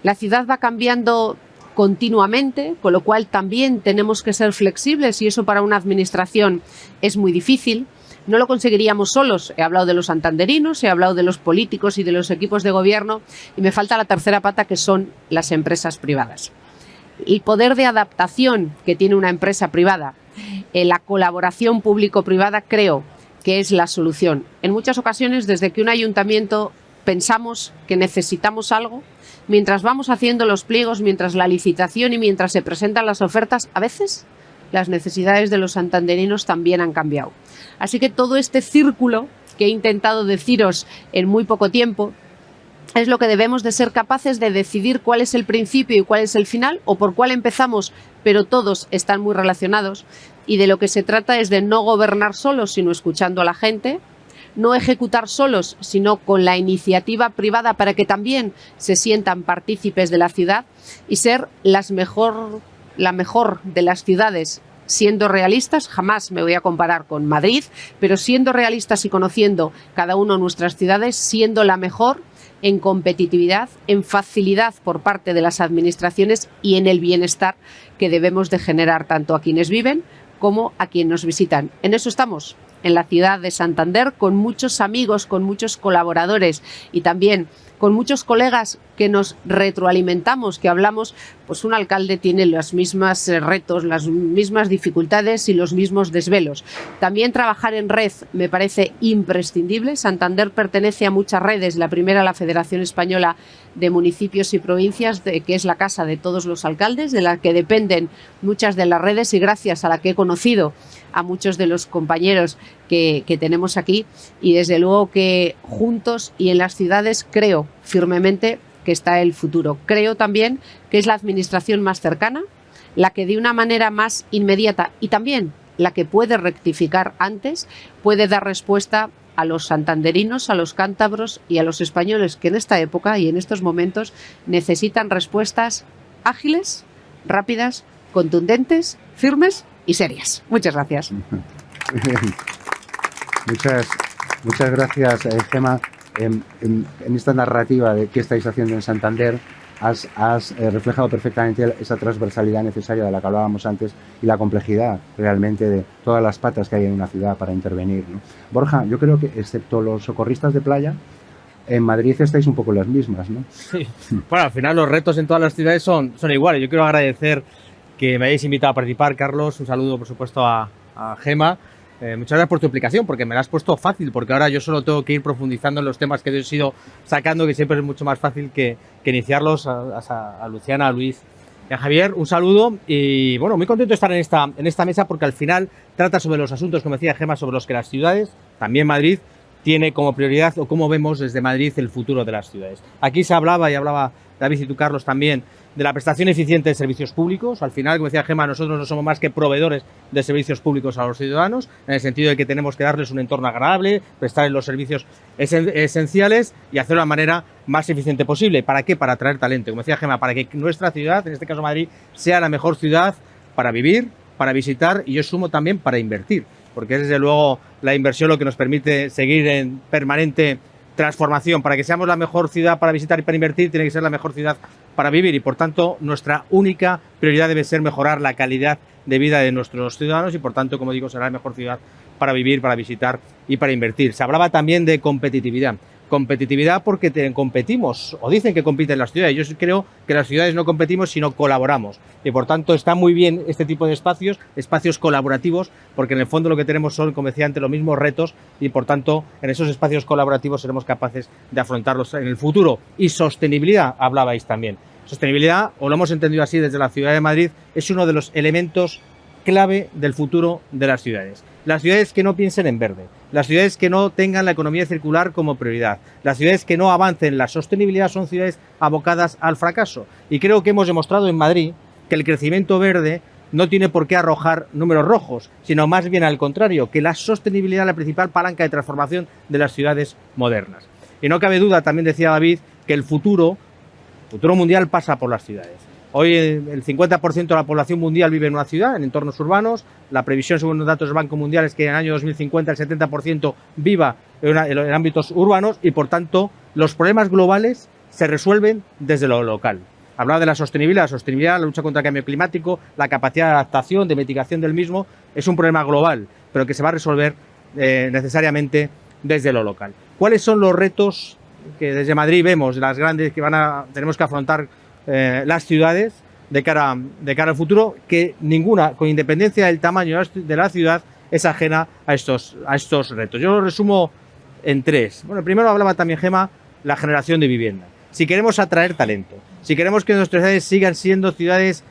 la ciudad va cambiando continuamente, con lo cual también tenemos que ser flexibles y eso para una administración es muy difícil. No lo conseguiríamos solos. He hablado de los santanderinos, he hablado de los políticos y de los equipos de gobierno y me falta la tercera pata, que son las empresas privadas. El poder de adaptación que tiene una empresa privada, la colaboración público-privada, creo que es la solución. En muchas ocasiones, desde que un ayuntamiento pensamos que necesitamos algo, mientras vamos haciendo los pliegos, mientras la licitación y mientras se presentan las ofertas, a veces las necesidades de los santanderinos también han cambiado. Así que todo este círculo que he intentado deciros en muy poco tiempo es lo que debemos de ser capaces de decidir cuál es el principio y cuál es el final, o por cuál empezamos, pero todos están muy relacionados, y de lo que se trata es de no gobernar solos, sino escuchando a la gente, no ejecutar solos, sino con la iniciativa privada para que también se sientan partícipes de la ciudad, y ser la mejor de las ciudades. Siendo realistas, jamás me voy a comparar con Madrid, pero siendo realistas y conociendo cada uno de nuestras ciudades, siendo la mejor en competitividad, en facilidad por parte de las administraciones y en el bienestar que debemos de generar tanto a quienes viven como a quienes nos visitan. En eso estamos, en la ciudad de Santander, con muchos amigos, con muchos colaboradores y también con muchos colegas que nos retroalimentamos, que hablamos, pues un alcalde tiene los mismos retos, las mismas dificultades y los mismos desvelos. También trabajar en red me parece imprescindible. Santander pertenece a muchas redes, la primera, la Federación Española de Municipios y Provincias, que es la casa de todos los alcaldes, de la que dependen muchas de las redes y gracias a la que he conocido a muchos de los compañeros que tenemos aquí, y desde luego que juntos y en las ciudades creo firmemente que está el futuro. Creo también que es la administración más cercana, la que de una manera más inmediata y también la que puede rectificar antes, puede dar respuesta a los santanderinos, a los cántabros y a los españoles que en esta época y en estos momentos necesitan respuestas ágiles, rápidas, contundentes, firmes y serias. Muchas gracias. Muchas gracias, Gemma. En esta narrativa de qué estáis haciendo en Santander, has reflejado perfectamente esa transversalidad necesaria de la que hablábamos antes y la complejidad realmente de todas las patas que hay en una ciudad para intervenir, ¿no? Borja, yo creo que excepto los socorristas de playa, en Madrid estáis un poco las mismas, ¿no? Sí. Bueno, al final los retos en todas las ciudades son iguales. Yo quiero agradecer que me hayáis invitado a participar, Carlos. Un saludo, por supuesto, a Gemma. Muchas gracias por tu explicación, porque me la has puesto fácil, porque ahora yo solo tengo que ir profundizando en los temas que he ido sacando, que siempre es mucho más fácil que iniciarlos a Luciana, a Luis y a Javier. Un saludo y bueno, muy contento de estar en esta mesa, porque al final trata sobre los asuntos, como decía Gemma, sobre los que las ciudades, también Madrid, tiene como prioridad, o cómo vemos desde Madrid el futuro de las ciudades. Aquí se hablaba, y hablaba David y tú, Carlos, también, de la prestación eficiente de servicios públicos. Al final, como decía Gemma, nosotros no somos más que proveedores de servicios públicos a los ciudadanos, en el sentido de que tenemos que darles un entorno agradable, prestarles los servicios esenciales y hacerlo de la manera más eficiente posible. ¿Para qué? Para atraer talento. Como decía Gemma, para que nuestra ciudad, en este caso Madrid, sea la mejor ciudad para vivir, para visitar y yo sumo también para invertir, porque es desde luego la inversión lo que nos permite seguir en permanente transformación. Para que seamos la mejor ciudad para visitar y para invertir, tiene que ser la mejor ciudad para vivir y por tanto nuestra única prioridad debe ser mejorar la calidad de vida de nuestros ciudadanos y por tanto, como digo, será la mejor ciudad para vivir, para visitar y para invertir. Se hablaba también de competitividad. competitividad porque competimos, o dicen que compiten las ciudades. Yo creo que las ciudades no competimos, sino colaboramos. Y por tanto está muy bien este tipo de espacios colaborativos, porque en el fondo lo que tenemos son, como decía antes, los mismos retos y por tanto en esos espacios colaborativos seremos capaces de afrontarlos en el futuro. Y sostenibilidad, hablabais también. Sostenibilidad, o lo hemos entendido así desde la Ciudad de Madrid, es uno de los elementos clave del futuro de las ciudades. Las ciudades que no piensen en verde, las ciudades que no tengan la economía circular como prioridad, las ciudades que no avancen la sostenibilidad son ciudades abocadas al fracaso. Y creo que hemos demostrado en Madrid que el crecimiento verde no tiene por qué arrojar números rojos, sino más bien al contrario, que la sostenibilidad es la principal palanca de transformación de las ciudades modernas. Y no cabe duda, también decía David, que el futuro mundial pasa por las ciudades. Hoy el 50% de la población mundial vive en una ciudad, en entornos urbanos. La previsión, según los datos del Banco Mundial, es que en el año 2050 el 70% viva en ámbitos urbanos y, por tanto, los problemas globales se resuelven desde lo local. Hablaba de la sostenibilidad, la lucha contra el cambio climático, la capacidad de adaptación, de mitigación del mismo, es un problema global, pero que se va a resolver necesariamente desde lo local. ¿Cuáles son los retos que desde Madrid vemos, las grandes que tenemos que afrontar las ciudades de cara al futuro, que ninguna, con independencia del tamaño de la ciudad, es ajena a estos retos? Yo lo resumo en tres. Bueno, primero hablaba también Gema, la generación de vivienda. Si queremos atraer talento, si queremos que nuestras ciudades sigan siendo ciudades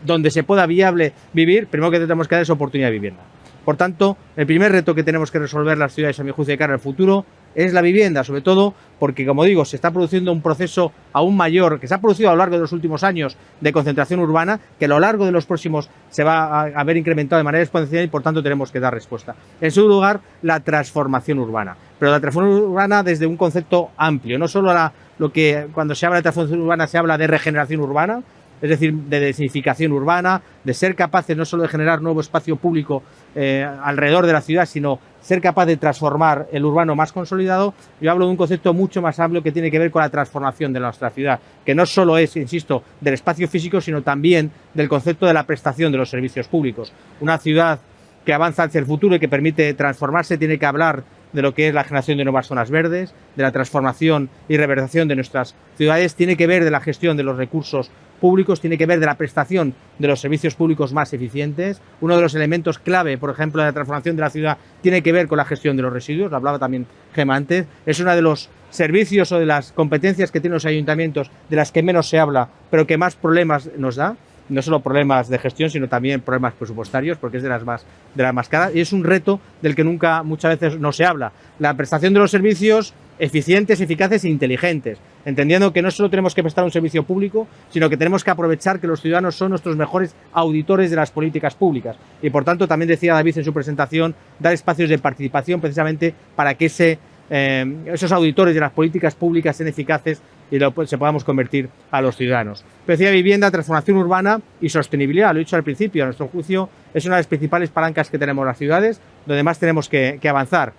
donde se pueda viable vivir, primero que tenemos que dar es oportunidad de vivienda. Por tanto, el primer reto que tenemos que resolver las ciudades, a mi juicio, de cara al futuro, es la vivienda, sobre todo porque, como digo, se está produciendo un proceso aún mayor, que se ha producido a lo largo de los últimos años de concentración urbana, que a lo largo de los próximos se va a ver incrementado de manera exponencial y, por tanto, tenemos que dar respuesta. En segundo lugar, la transformación urbana. Pero la transformación urbana desde un concepto amplio, no solo lo que cuando se habla de transformación urbana se habla de regeneración urbana, es decir, de densificación urbana, de ser capaces no solo de generar nuevo espacio público alrededor de la ciudad, sino ser capaz de transformar el urbano más consolidado. Yo hablo de un concepto mucho más amplio que tiene que ver con la transformación de nuestra ciudad, que no solo es, insisto, del espacio físico, sino también del concepto de la prestación de los servicios públicos. Una ciudad que avanza hacia el futuro y que permite transformarse tiene que hablar de lo que es la generación de nuevas zonas verdes, de la transformación y reverdeción de nuestras ciudades, tiene que ver de la gestión de los recursos públicos, tiene que ver de la prestación de los servicios públicos más eficientes. Uno de los elementos clave, por ejemplo, de la transformación de la ciudad tiene que ver con la gestión de los residuos, lo hablaba también Gema antes. Es uno de los servicios o de las competencias que tienen los ayuntamientos de las que menos se habla, pero que más problemas nos da. No solo problemas de gestión, sino también problemas presupuestarios, porque es de las más caras, y es un reto del que nunca muchas veces no se habla. La prestación de los servicios eficientes, eficaces e inteligentes, entendiendo que no solo tenemos que prestar un servicio público, sino que tenemos que aprovechar que los ciudadanos son nuestros mejores auditores de las políticas públicas. Y por tanto, también decía David en su presentación, dar espacios de participación precisamente para que esos auditores de las políticas públicas sean eficaces y se podamos convertir a los ciudadanos. Pero decía vivienda, transformación urbana y sostenibilidad. Lo he dicho al principio, a nuestro juicio es una de las principales palancas que tenemos las ciudades, donde más tenemos que avanzar.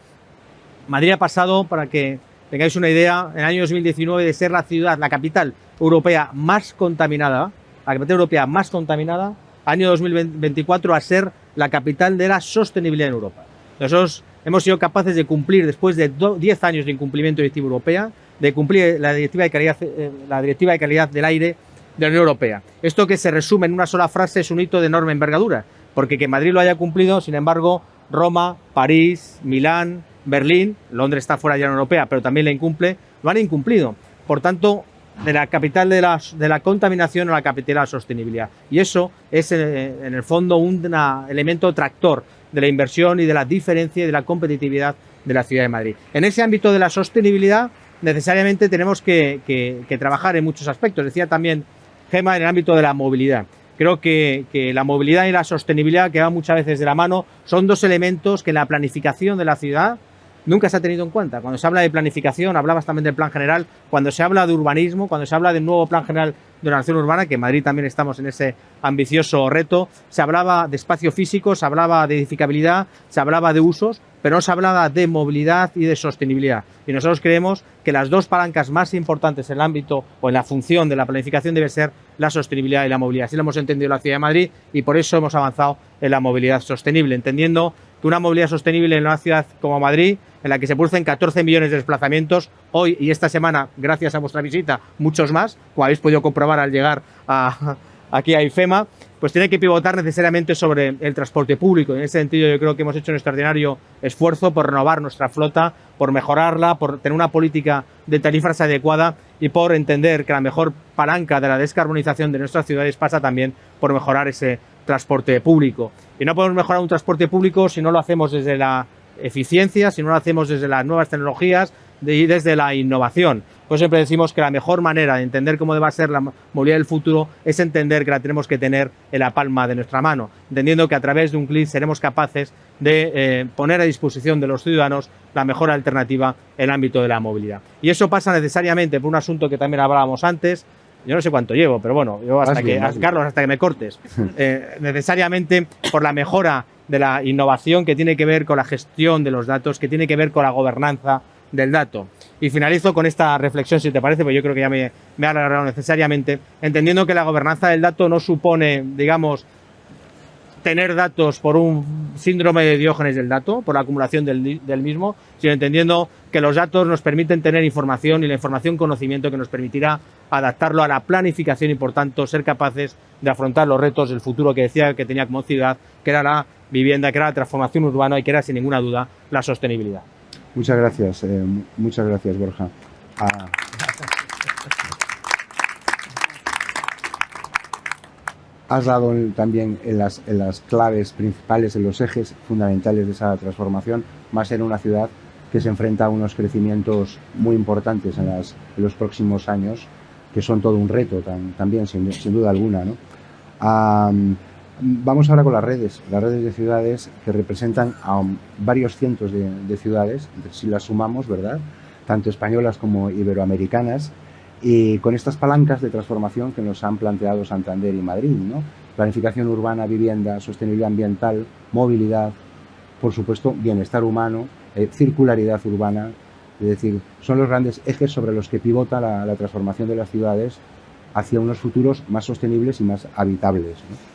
Madrid ha pasado, para que tengáis una idea, en el año 2019 de ser la ciudad, la capital europea más contaminada, año 2024 a ser la capital de la sostenibilidad en Europa. Nosotros hemos sido capaces de cumplir, después de 10 años de incumplimiento de directiva europea, de cumplir la directiva de calidad del aire de la Unión Europea. Esto, que se resume en una sola frase, es un hito de enorme envergadura, porque que Madrid lo haya cumplido, sin embargo, Roma, París, Milán, Berlín, Londres está fuera de la Unión Europea, pero también la incumple, lo han incumplido. Por tanto, de la capital de la contaminación a la capital de la sostenibilidad. Y eso es, en el fondo, un elemento tractor de la inversión y de la diferencia y de la competitividad de la ciudad de Madrid. En ese ámbito de la sostenibilidad, necesariamente tenemos que trabajar en muchos aspectos. Decía también Gema, en el ámbito de la movilidad. Creo que la movilidad y la sostenibilidad, que van muchas veces de la mano, son dos elementos que en la planificación de la ciudad nunca se ha tenido en cuenta. Cuando se habla de planificación, hablabas también del plan general, cuando se habla de urbanismo, cuando se habla del nuevo plan general de ordenación urbana, que en Madrid también estamos en ese ambicioso reto, se hablaba de espacio físico, se hablaba de edificabilidad, se hablaba de usos, pero no se hablaba de movilidad y de sostenibilidad. Y nosotros creemos que las dos palancas más importantes en el ámbito o en la función de la planificación debe ser la sostenibilidad y la movilidad. Así lo hemos entendido en la Ciudad de Madrid y por eso hemos avanzado en la movilidad sostenible, entendiendo que una movilidad sostenible en una ciudad como Madrid en la que se producen 14 millones de desplazamientos hoy y esta semana, gracias a vuestra visita, muchos más, como habéis podido comprobar al llegar aquí a IFEMA, pues tiene que pivotar necesariamente sobre el transporte público. En ese sentido, yo creo que hemos hecho un extraordinario esfuerzo por renovar nuestra flota, por mejorarla, por tener una política de tarifas adecuada y por entender que la mejor palanca de la descarbonización de nuestras ciudades pasa también por mejorar ese transporte público. Y no podemos mejorar un transporte público si no lo hacemos desde la eficiencia, si no lo hacemos desde las nuevas tecnologías y desde la innovación. Pues siempre decimos que la mejor manera de entender cómo debe ser la movilidad del futuro es entender que la tenemos que tener en la palma de nuestra mano, entendiendo que a través de un clic seremos capaces de poner a disposición de los ciudadanos la mejor alternativa en el ámbito de la movilidad. Y eso pasa necesariamente por un asunto que también hablábamos antes. Yo no sé cuánto llevo, pero bueno, yo Carlos, hasta que me cortes. Necesariamente por la mejora de la innovación que tiene que ver con la gestión de los datos, que tiene que ver con la gobernanza del dato. Y finalizo con esta reflexión, si te parece, porque yo creo que ya me he alargado necesariamente, entendiendo que la gobernanza del dato no supone, digamos, tener datos por un síndrome de Diógenes del dato, por la acumulación del mismo, sino entendiendo que los datos nos permiten tener información y la información conocimiento que nos permitirá adaptarlo a la planificación y, por tanto, ser capaces de afrontar los retos del futuro que decía que tenía como ciudad, que era la vivienda, que era la transformación urbana y que era, sin ninguna duda, la sostenibilidad. Muchas gracias, Borja. Has dado también en las claves principales, en los ejes fundamentales de esa transformación, más en una ciudad que se enfrenta a unos crecimientos muy importantes en los próximos años, que son todo un reto también, sin duda alguna, ¿no? Vamos ahora con las redes de ciudades que representan a varios cientos de ciudades, si las sumamos, ¿verdad? Tanto españolas como iberoamericanas, y con estas palancas de transformación que nos han planteado Santander y Madrid, ¿no? Planificación urbana, vivienda, sostenibilidad ambiental, movilidad, por supuesto, bienestar humano, circularidad urbana, es decir, son los grandes ejes sobre los que pivota la transformación de las ciudades hacia unos futuros más sostenibles y más habitables, ¿no?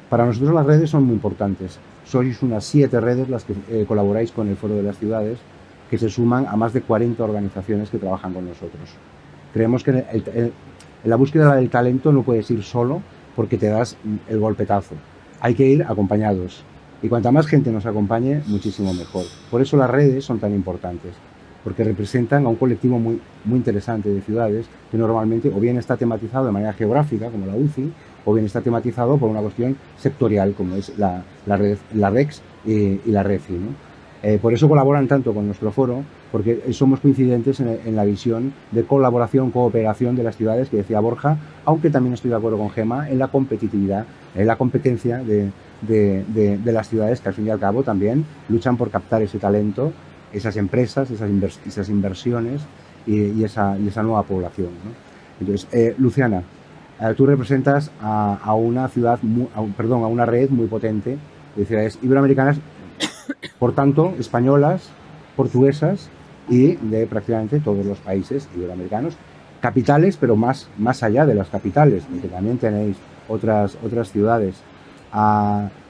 Para nosotros las redes son muy importantes. Sois unas 7 redes las que colaboráis con el Foro de las Ciudades, que se suman a más de 40 organizaciones que trabajan con nosotros. Creemos que en la búsqueda del talento no puedes ir solo porque te das el golpetazo. Hay que ir acompañados. Y cuanta más gente nos acompañe, muchísimo mejor. Por eso las redes son tan importantes, porque representan a un colectivo muy interesante de ciudades que normalmente o bien está tematizado de manera geográfica, como la UCI, o bien está tematizado por una cuestión sectorial, como es la REX y la REFI, ¿no? Por eso colaboran tanto con nuestro foro, porque somos coincidentes en la visión de colaboración, cooperación de las ciudades, que decía Borja, aunque también estoy de acuerdo con Gemma en la competitividad, en la competencia de las ciudades, que al fin y al cabo también luchan por captar ese talento, esas empresas, esas inversiones y esa nueva población, ¿no? Entonces, Luciana, tú representas a una ciudad, a una red muy potente de ciudades iberoamericanas, por tanto, españolas, portuguesas y de prácticamente todos los países iberoamericanos, capitales, pero más allá de las capitales, porque también tenéis otras ciudades.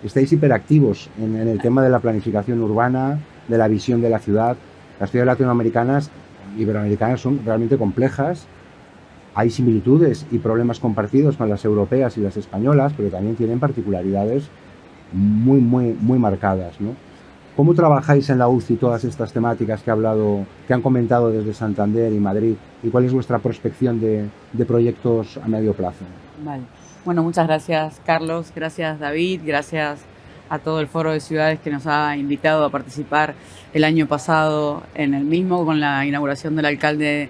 Estáis hiperactivos en el tema de la planificación urbana, de la visión de la ciudad. Las ciudades latinoamericanas, iberoamericanas, son realmente complejas. Hay similitudes y problemas compartidos con las europeas y las españolas, pero también tienen particularidades muy marcadas, ¿no? ¿Cómo trabajáis en la UCI todas estas temáticas que han comentado desde Santander y Madrid? ¿Y cuál es vuestra prospección de proyectos a medio plazo? Vale. Bueno, muchas gracias, Carlos. Gracias, David. Gracias a todo el Foro de Ciudades que nos ha invitado a participar el año pasado en el mismo, con la inauguración del alcalde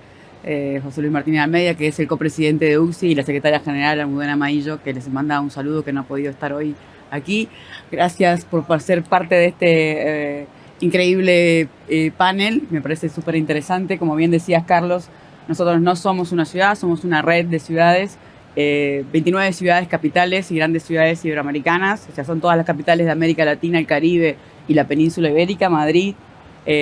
José Luis Martínez Almeida, que es el copresidente de UCI, y la secretaria general Almudena Maillo, que les manda un saludo, que no ha podido estar hoy aquí. Gracias por ser parte de este increíble panel. Me parece súper interesante. Como bien decías, Carlos, nosotros no somos una ciudad, somos una red de ciudades, 29 ciudades capitales y grandes ciudades iberoamericanas. O sea, son todas las capitales de América Latina, el Caribe y la península ibérica: Madrid,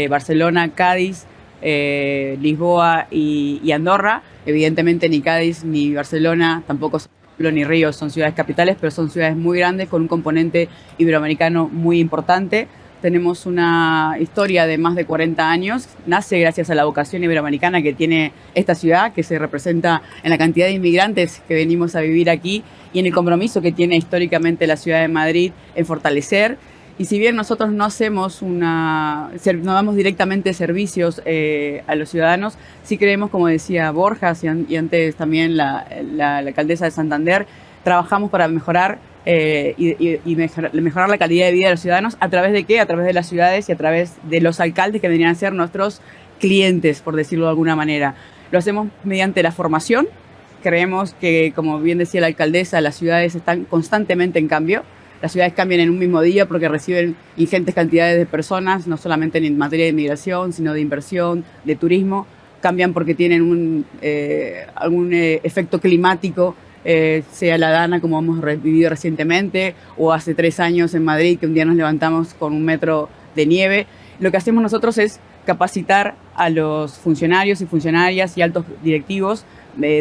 Barcelona, Cádiz, Lisboa y Andorra. Evidentemente ni Cádiz ni Barcelona, tampoco São Paulo ni Río son ciudades capitales, pero son ciudades muy grandes con un componente iberoamericano muy importante. tenemos una historia de más de 40 años. Nace gracias a la vocación iberoamericana que tiene esta ciudad, que se representa en la cantidad de inmigrantes que venimos a vivir aquí y en el compromiso que tiene históricamente la ciudad de Madrid en fortalecer. Y si bien nosotros no damos directamente servicios a los ciudadanos, sí creemos, como decía Borja y antes también la alcaldesa de Santander, trabajamos para mejorar mejorar la calidad de vida de los ciudadanos. ¿A través de qué? A través de las ciudades y a través de los alcaldes que vendrían a ser nuestros clientes, por decirlo de alguna manera. Lo hacemos mediante la formación. Creemos que, como bien decía la alcaldesa, las ciudades están constantemente en cambio. Las ciudades cambian en un mismo día porque reciben ingentes cantidades de personas, no solamente en materia de inmigración, sino de inversión, de turismo. Cambian porque tienen algún efecto climático, sea la Dana, como hemos vivido recientemente, o hace 3 años en Madrid, que un día nos levantamos con 1 metro de nieve. Lo que hacemos nosotros es capacitar a los funcionarios y funcionarias y altos directivos,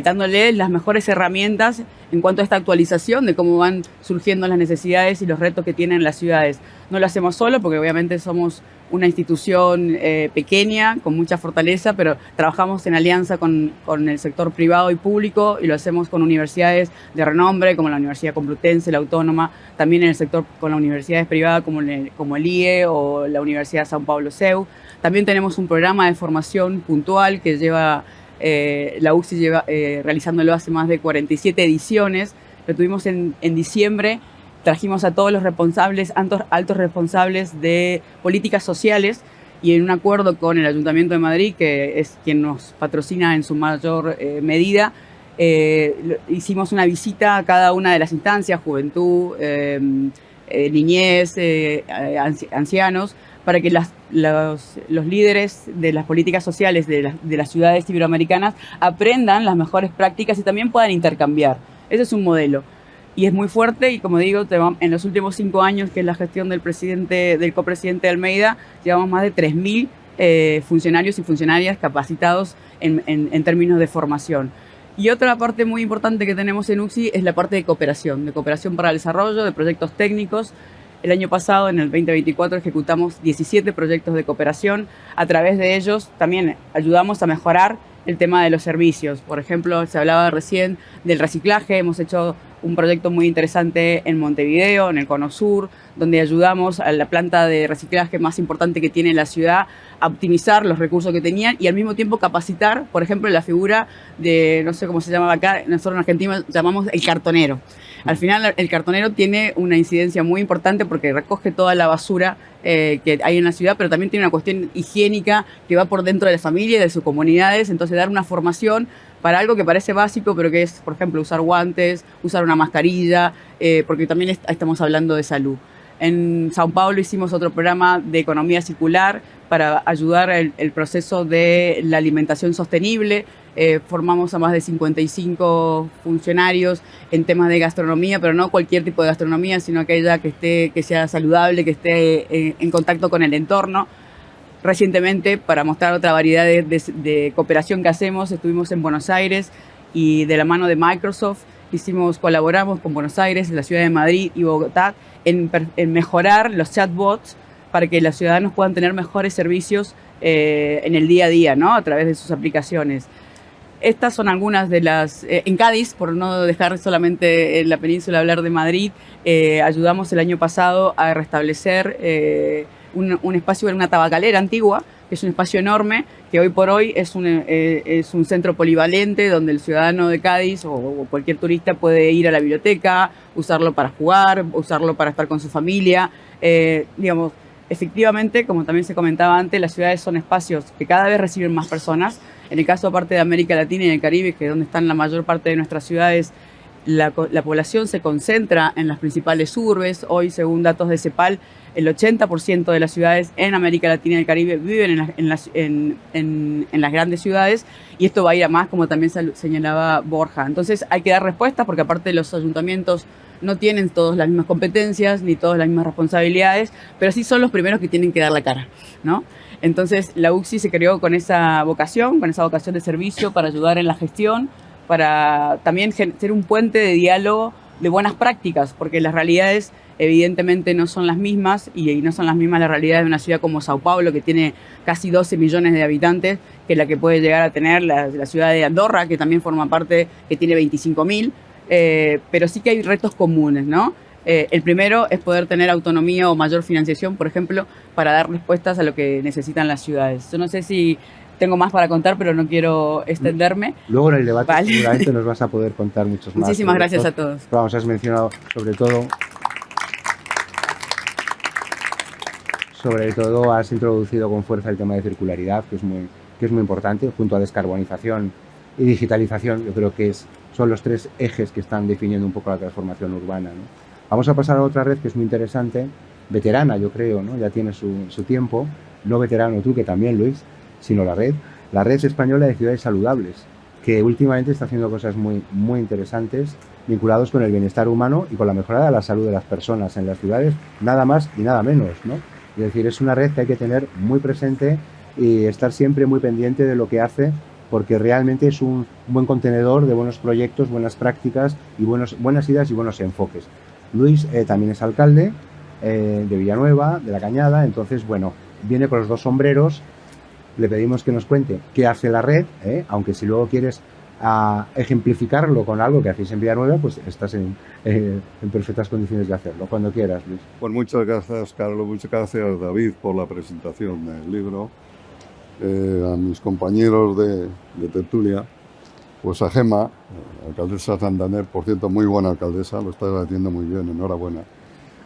dándoles las mejores herramientas en cuanto a esta actualización de cómo van surgiendo las necesidades y los retos que tienen las ciudades. No lo hacemos solo porque obviamente somos una institución pequeña, con mucha fortaleza, pero trabajamos en alianza con el sector privado y público y lo hacemos con universidades de renombre como la Universidad Complutense, la Autónoma, también en el sector con las universidades privadas como el IE o la Universidad de São Paulo CEU. También tenemos un programa de formación puntual que lleva la UCSI realizándolo hace más de 47 ediciones. Lo tuvimos en diciembre. Trajimos a todos los responsables, altos responsables de políticas sociales y en un acuerdo con el Ayuntamiento de Madrid, que es quien nos patrocina en su mayor medida, hicimos una visita a cada una de las instancias, juventud, niñez, ancianos, para que los líderes de las políticas sociales de las ciudades iberoamericanas aprendan las mejores prácticas y también puedan intercambiar. Ese es un modelo. Y es muy fuerte y, como digo, en los últimos 5 años, que es la gestión del copresidente Almeida, llevamos más de 3.000 funcionarios y funcionarias capacitados en términos de formación. Y otra parte muy importante que tenemos en UCSI es la parte de cooperación para el desarrollo, de proyectos técnicos. El año pasado, en el 2024, ejecutamos 17 proyectos de cooperación. A través de ellos también ayudamos a mejorar el tema de los servicios. Por ejemplo, se hablaba recién del reciclaje. Hemos hecho un proyecto muy interesante en Montevideo, en el Cono Sur, donde ayudamos a la planta de reciclaje más importante que tiene la ciudad a optimizar los recursos que tenían y al mismo tiempo capacitar, por ejemplo, la figura de, no sé cómo se llama acá, nosotros en Argentina llamamos el cartonero. Al final, el cartonero tiene una incidencia muy importante porque recoge toda la basura que hay en la ciudad, pero también tiene una cuestión higiénica que va por dentro de la familia y de sus comunidades. Entonces, dar una formación para algo que parece básico, pero que es, por ejemplo, usar guantes, usar una mascarilla, porque también estamos hablando de salud. En São Paulo hicimos otro programa de economía circular para ayudar el proceso de la alimentación sostenible. Formamos a más de 55 funcionarios en temas de gastronomía, pero no cualquier tipo de gastronomía, sino aquella que sea saludable, que esté en contacto con el entorno. Recientemente, para mostrar otra variedad de cooperación que hacemos, estuvimos en Buenos Aires y de la mano de Microsoft colaboramos con Buenos Aires, la ciudad de Madrid y Bogotá en mejorar los chatbots para que los ciudadanos puedan tener mejores servicios en el día a día, ¿no? A través de sus aplicaciones. Estas son algunas de las... en Cádiz, por no dejar solamente en la península hablar de Madrid, ayudamos el año pasado a restablecer un espacio en una tabacalera antigua, que es un espacio enorme, que hoy por hoy es un centro polivalente donde el ciudadano de Cádiz o cualquier turista puede ir a la biblioteca, usarlo para jugar, usarlo para estar con su familia. Digamos, efectivamente, como también se comentaba antes, las ciudades son espacios que cada vez reciben más personas. En el caso aparte de América Latina y el Caribe, que es donde están la mayor parte de nuestras ciudades, la población se concentra en las principales urbes. Hoy, según datos de CEPAL, el 80% de las ciudades en América Latina y el Caribe viven en las grandes ciudades, y esto va a ir a más, como también señalaba Borja. Entonces hay que dar respuestas, porque aparte los ayuntamientos no tienen todos las mismas competencias ni todas las mismas responsabilidades, pero sí son los primeros que tienen que dar la cara, ¿no? Entonces la UCSI se creó con esa vocación de servicio para ayudar en la gestión, para también ser un puente de diálogo de buenas prácticas, porque las realidades evidentemente no son las mismas y no son las mismas las realidades de una ciudad como Sao Paulo, que tiene casi 12 millones de habitantes, que la que puede llegar a tener la ciudad de Andorra, que también forma parte, que tiene 25.000, pero sí que hay retos comunes, ¿no? El primero es poder tener autonomía o mayor financiación, por ejemplo, para dar respuestas a lo que necesitan las ciudades. Yo no sé si tengo más para contar, pero no quiero extenderme. Luego en el debate Vale. seguramente nos vas a poder contar muchos más. Muchísimas gracias a todos. Vamos, has mencionado sobre todo has introducido con fuerza el tema de circularidad, que es muy importante, junto a descarbonización y digitalización. Yo creo que son los tres ejes que están definiendo un poco la transformación urbana, ¿no? Vamos a pasar a otra red que es muy interesante, veterana yo creo, ¿no? Ya tiene su tiempo, no veterano tú, que también Luis, sino la red española de ciudades saludables, que últimamente está haciendo cosas muy interesantes vinculados con el bienestar humano y con la mejora de la salud de las personas en las ciudades, nada más y nada menos, ¿no? Es decir, es una red que hay que tener muy presente y estar siempre muy pendiente de lo que hace, porque realmente es un buen contenedor de buenos proyectos, buenas prácticas y buenas ideas y buenos enfoques. Luis también es alcalde de Villanueva, de La Cañada, entonces, bueno, viene con los dos sombreros. Le pedimos que nos cuente qué hace la red, aunque si luego quieres ejemplificarlo con algo que hacéis en Villanueva, pues estás en perfectas condiciones de hacerlo, cuando quieras, Luis. Pues muchas gracias, Carlos, muchas gracias, David, por la presentación del libro, a mis compañeros de tertulia, pues a Gema, alcaldesa Santander, por cierto, muy buena alcaldesa, lo está haciendo muy bien, enhorabuena.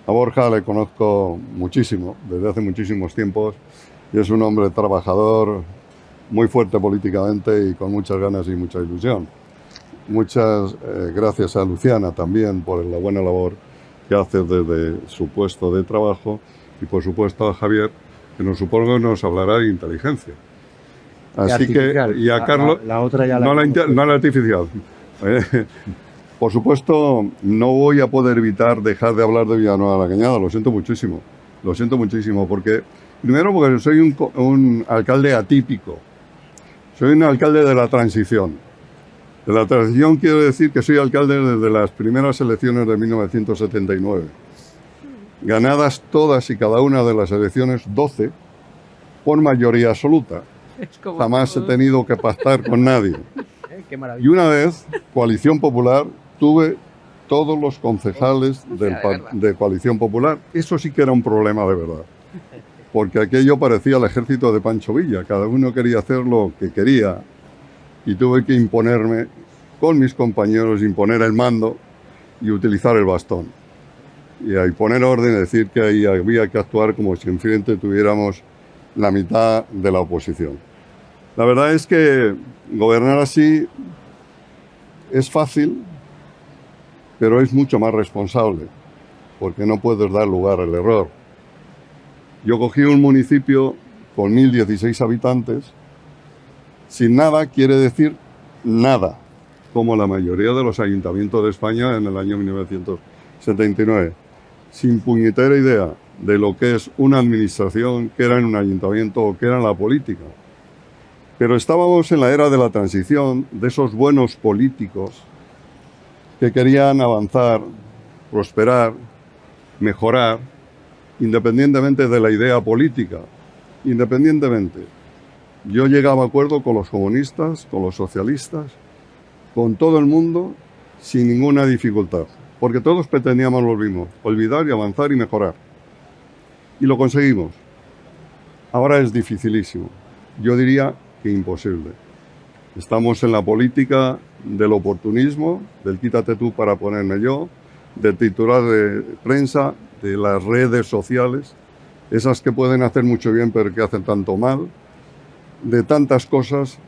A Borja le conozco muchísimo, desde hace muchísimos tiempos, y es un hombre trabajador, muy fuerte políticamente y con muchas ganas y mucha ilusión. Muchas gracias a Luciana también por la buena labor que hace desde su puesto de trabajo, y por supuesto a Javier, que supongo nos hablará de inteligencia. Así que, y a Carlos, la otra ya no la artificial. Por supuesto, no voy a poder evitar dejar de hablar de Villanueva de la Cañada, lo siento muchísimo, porque primero porque soy un alcalde atípico, soy un alcalde de la transición. De la transición quiero decir que soy alcalde desde las primeras elecciones de 1979. Ganadas todas y cada una de las elecciones, 12, por mayoría absoluta. Jamás he tenido que pactar con nadie. Qué maravilla. Y una vez, Coalición Popular, tuve todos los concejales de Coalición Popular. Eso sí que era un problema de verdad. Porque aquello parecía el ejército de Pancho Villa. Cada uno quería hacer lo que quería. Y tuve que imponerme, con mis compañeros, imponer el mando y utilizar el bastón. Y ahí poner orden, decir que ahí había que actuar como si enfrente tuviéramos la mitad de la oposición. La verdad es que gobernar así es fácil, pero es mucho más responsable, porque no puedes dar lugar al error. Yo cogí un municipio con 1.016 habitantes, sin nada quiere decir nada, como la mayoría de los ayuntamientos de España en el año 1979, sin puñetera idea de lo que es una administración, qué era en un ayuntamiento o qué era en la política. Pero estábamos en la era de la transición, de esos buenos políticos que querían avanzar, prosperar, mejorar, independientemente de la idea política, independientemente. Yo llegaba a acuerdo con los comunistas, con los socialistas, con todo el mundo, sin ninguna dificultad, porque todos pretendíamos lo mismo, olvidar y avanzar y mejorar. Y lo conseguimos. Ahora es dificilísimo. Yo diría que imposible. Estamos en la política del oportunismo, del quítate tú para ponerme yo, del titular de prensa, de las redes sociales, esas que pueden hacer mucho bien pero que hacen tanto mal, de tantas cosas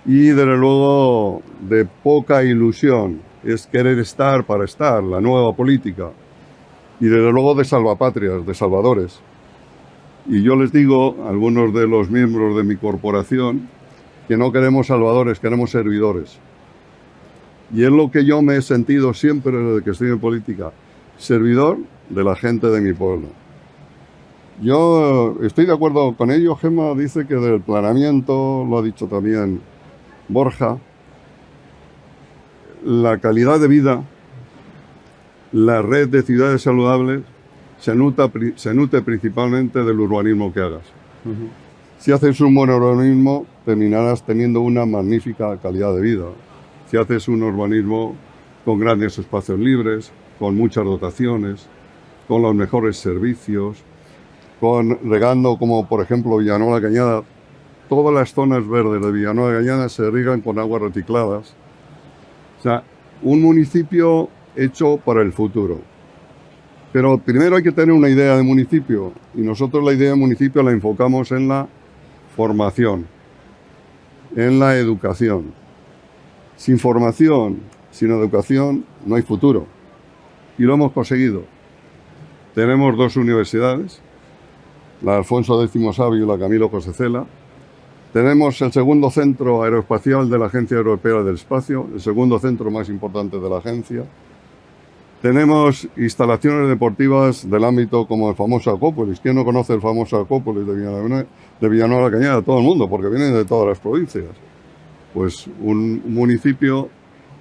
y desde luego de poca ilusión. Es querer estar para estar, la nueva política. Y desde luego de salvapatrias, de salvadores. Y yo les digo a algunos de los miembros de mi corporación que no queremos salvadores, queremos servidores. Y es lo que yo me he sentido siempre desde que estoy en política, servidor de la gente de mi pueblo. Yo estoy de acuerdo con ello. Gema dice que del planeamiento, lo ha dicho también Borja, la calidad de vida la red de ciudades saludables se nutre principalmente del urbanismo que hagas. Si haces un buen urbanismo, terminarás teniendo una magnífica calidad de vida. Si haces un urbanismo con grandes espacios libres, con muchas dotaciones, con los mejores servicios, regando como por ejemplo Villanueva de la Cañada, todas las zonas verdes de Villanueva de la Cañada se irrigan con aguas recicladas. O sea, un municipio hecho para el futuro. Pero primero hay que tener una idea de municipio, y nosotros la idea de municipio la enfocamos en la formación, en la educación. Sin formación, sin educación, no hay futuro. Y lo hemos conseguido. Tenemos 2 universidades, la Alfonso X Sabio y la Camilo José Cela. Tenemos el segundo centro aeroespacial de la Agencia Europea del Espacio, el segundo centro más importante de la agencia. Tenemos instalaciones deportivas del ámbito como el famoso Acópolis. ¿Quién no conoce el famoso Acópolis de Villanueva de la Cañada? Todo el mundo, porque vienen de todas las provincias. Pues un municipio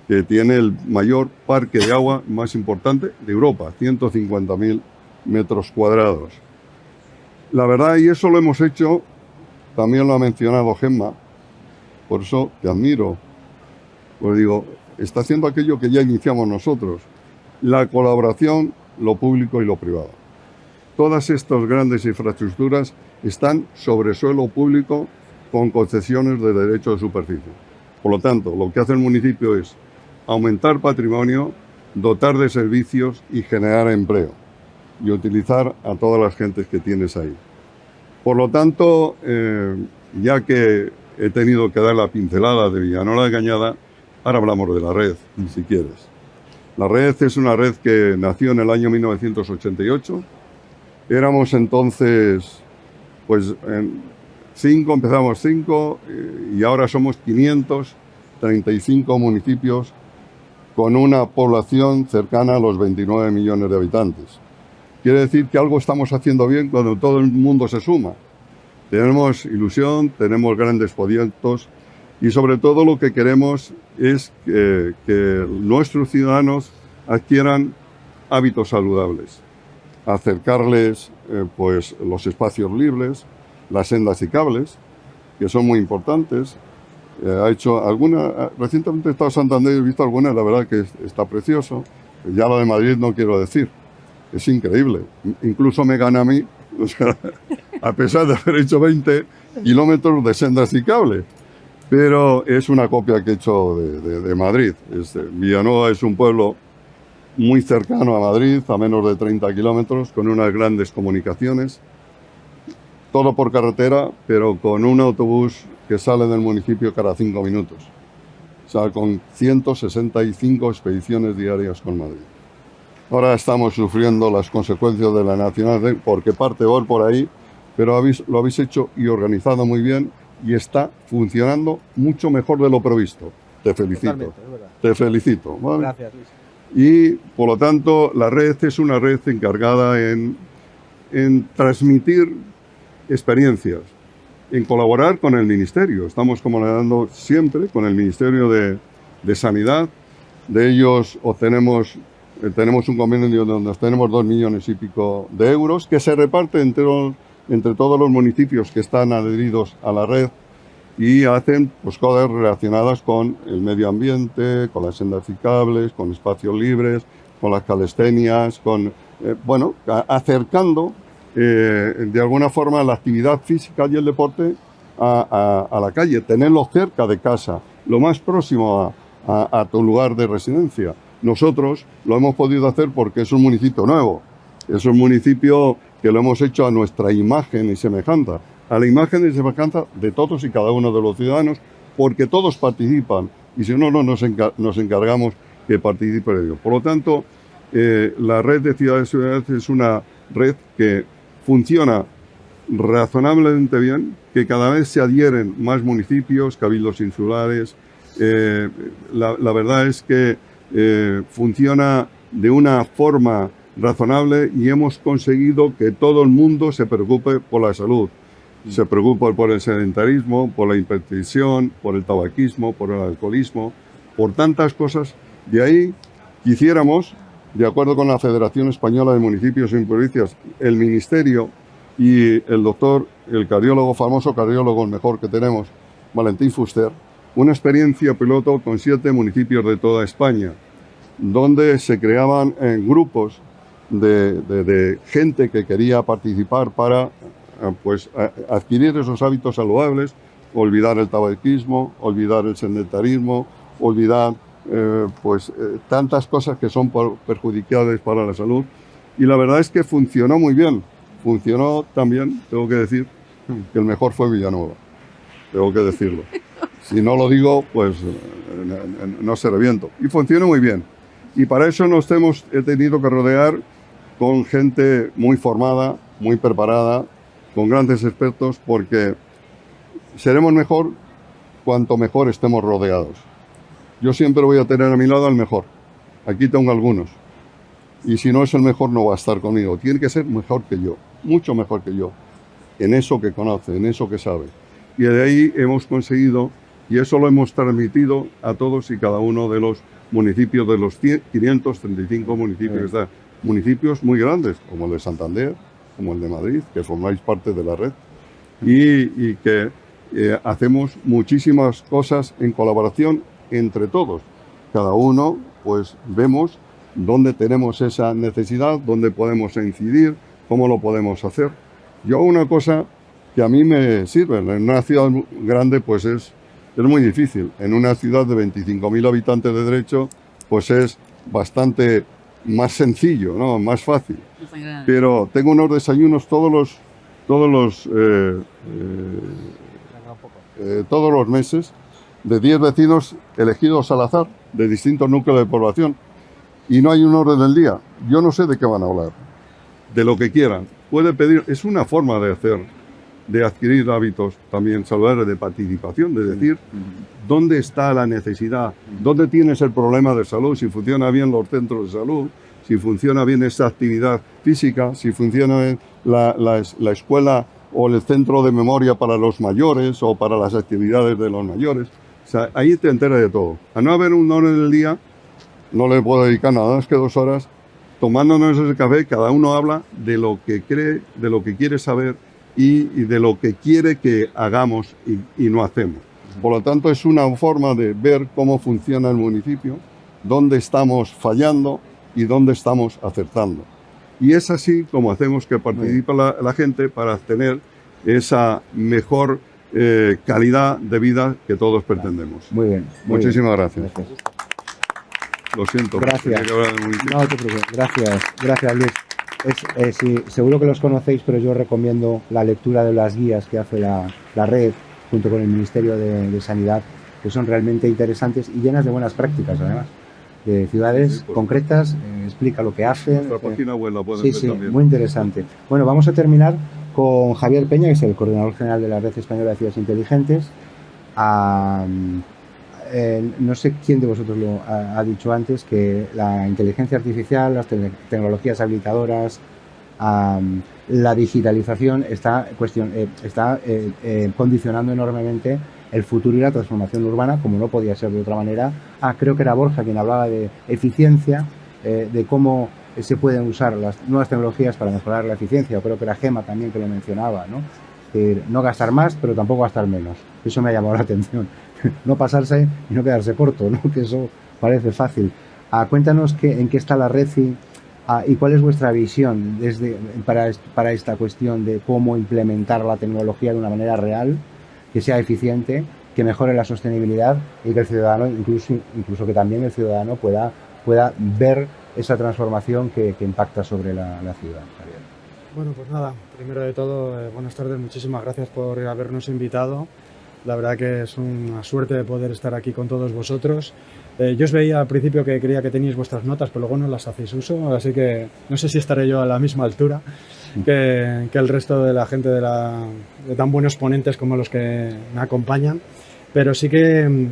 que tiene el mayor parque de agua más importante de Europa, 150.000 metros cuadrados. La verdad, y eso lo hemos hecho, también lo ha mencionado Gemma, por eso te admiro. Pues digo, está haciendo aquello que ya iniciamos nosotros. La colaboración, lo público y lo privado. Todas estas grandes infraestructuras están sobre suelo público con concesiones de derecho de superficie. Por lo tanto, lo que hace el municipio es aumentar patrimonio, dotar de servicios y generar empleo. Y utilizar a todas las gentes que tienes ahí. Por lo tanto, ya que he tenido que dar la pincelada de Villanueva de Cañada, ahora hablamos de la red, si quieres. La red es una red que nació en el año 1988. Éramos entonces, pues, empezamos 5 y ahora somos 535 municipios con una población cercana a los 29 millones de habitantes. Quiere decir que algo estamos haciendo bien cuando todo el mundo se suma. Tenemos ilusión, tenemos grandes proyectos y sobre todo lo que queremos es que nuestros ciudadanos adquieran hábitos saludables, acercarles pues los espacios libres, las sendas ciclables, que son muy importantes. Recientemente he estado en Santander y he visto algunas, la verdad que está precioso. Ya lo de Madrid no quiero decir, es increíble. Incluso me gana a mí, o sea, a pesar de haber hecho 20 kilómetros de sendas ciclables. Pero es una copia que he hecho de Madrid. Villanueva es un pueblo muy cercano a Madrid, a menos de 30 kilómetros, con unas grandes comunicaciones. Todo por carretera, pero con un autobús que sale del municipio cada 5 minutos. O sea, con 165 expediciones diarias con Madrid. Ahora estamos sufriendo las consecuencias de la Nacional, porque parte por ahí, pero lo habéis hecho y organizado muy bien y está funcionando mucho mejor de lo previsto. Te felicito. Totalmente, es verdad. Te felicito. ¿Vale? Gracias, Luis. Y, por lo tanto, la red es una red encargada en transmitir experiencias, en colaborar con el Ministerio. Estamos colaborando siempre con el Ministerio de Sanidad. De ellos tenemos un convenio donde tenemos 2 millones y pico de euros que se reparte entre todos los municipios que están adheridos a la red y hacen pues, cosas relacionadas con el medio ambiente, con las sendas ciclables, con espacios libres, con las calistenias, acercando de alguna forma la actividad física y el deporte a la calle, tenerlo cerca de casa, lo más próximo a tu lugar de residencia. Nosotros lo hemos podido hacer porque es un municipio nuevo, es un municipio que lo hemos hecho a nuestra imagen y semejanza, a la imagen y semejanza de todos y cada uno de los ciudadanos, porque todos participan, y si no, nos encargamos que participen ellos. Por lo tanto, la red de ciudades es una red que funciona razonablemente bien, que cada vez se adhieren más municipios, cabildos insulares. La verdad es que funciona de una forma razonable y hemos conseguido que todo el mundo se preocupe por la salud. Se preocupa por el sedentarismo, por la hipertensión, por el tabaquismo, por el alcoholismo, por tantas cosas. De ahí quisiéramos de acuerdo con la Federación Española de Municipios y Provincias, el Ministerio y el doctor, el cardiólogo, famoso cardiólogo, el mejor que tenemos, Valentín Fuster, una experiencia piloto con 7 municipios de toda España, donde se creaban grupos de gente que quería participar para pues, adquirir esos hábitos saludables, olvidar el tabaquismo, olvidar el sedentarismo, olvidar tantas cosas que son perjudiciales para la salud. Y la verdad es que funcionó muy bien. Funcionó también, tengo que decir, que el mejor fue Villanueva. Tengo que decirlo. Si no lo digo, pues no se reviento. Y funcionó muy bien. Y para eso nos he tenido que rodear con gente muy formada, muy preparada, con grandes expertos, porque seremos mejor cuanto mejor estemos rodeados. Yo siempre voy a tener a mi lado al mejor. Aquí tengo algunos. Y si no es el mejor, no va a estar conmigo. Tiene que ser mejor que yo, mucho mejor que yo, en eso que conoce, en eso que sabe. Y de ahí hemos conseguido, y eso lo hemos transmitido a todos y cada uno de los municipios, de los 535 municipios. Sí. Municipios muy grandes, como el de Santander, como el de Madrid, que formáis parte de la red, y que hacemos muchísimas cosas en colaboración entre todos. Cada uno, pues, vemos dónde tenemos esa necesidad, dónde podemos incidir, cómo lo podemos hacer. Yo una cosa que a mí me sirve, en una ciudad grande, pues es muy difícil. En una ciudad de 25.000 habitantes de derecho, pues es bastante más sencillo, ¿no? Más fácil. Pero tengo unos desayunos todos los meses de 10 vecinos elegidos al azar de distintos núcleos de población y no hay un orden del día. Yo no sé de qué van a hablar, de lo que quieran. Puede pedir, es una forma de hacer, de adquirir hábitos también saludables de participación, de decir dónde está la necesidad, dónde tienes el problema de salud, si funcionan bien los centros de salud, si funciona bien esa actividad física, si funciona bien la escuela o el centro de memoria para los mayores o para las actividades de los mayores. O sea, ahí te enteras de todo. A no haber un orden del día, no le puedo dedicar nada más que 2 horas tomándonos ese café. Cada uno habla de lo que cree, de lo que quiere saber y de lo que quiere que hagamos y no hacemos. Por lo tanto, es una forma de ver cómo funciona el municipio, dónde estamos fallando y dónde estamos acertando. Y es así como hacemos que participe la gente para tener esa mejor calidad de vida que todos pretendemos. Muy bien. Muchísimas gracias. Lo siento. Gracias. No te preocupes. Gracias, Luis. Sí, seguro que los conocéis, pero yo recomiendo la lectura de las guías que hace la red junto con el Ministerio de Sanidad, que son realmente interesantes y llenas de buenas prácticas, además. De ciudades concretas, explica lo que hacen. La página web la pueden ver también. Sí, muy interesante. Bueno, vamos a terminar con Javier Peña, que es el coordinador general de la Red Española de Ciudades Inteligentes. No sé quién de vosotros lo ha dicho antes, que la inteligencia artificial, las tecnologías habilitadoras, la digitalización está condicionando enormemente el futuro y la transformación urbana, como no podía ser de otra manera. Creo que era Borja quien hablaba de eficiencia, de cómo se pueden usar las nuevas tecnologías para mejorar la eficiencia. Creo que era Gema también que lo mencionaba, ¿no? No gastar más, pero tampoco gastar menos. Eso me ha llamado la atención. No pasarse y no quedarse corto, ¿no? Que eso parece fácil. Cuéntanos en qué está la red y cuál es vuestra visión para esta cuestión de cómo implementar la tecnología de una manera real, que sea eficiente, que mejore la sostenibilidad y que el ciudadano, incluso que también el ciudadano pueda ver esa transformación que impacta sobre la ciudad. Javier. Bueno, pues nada, primero de todo, buenas tardes, muchísimas gracias por habernos invitado. La verdad que es una suerte de poder estar aquí con todos vosotros. Yo os veía al principio que creía que teníais vuestras notas, pero luego no las hacéis uso, así que no sé si estaré yo a la misma altura que el resto de la gente de tan buenos ponentes como los que me acompañan. Pero sí que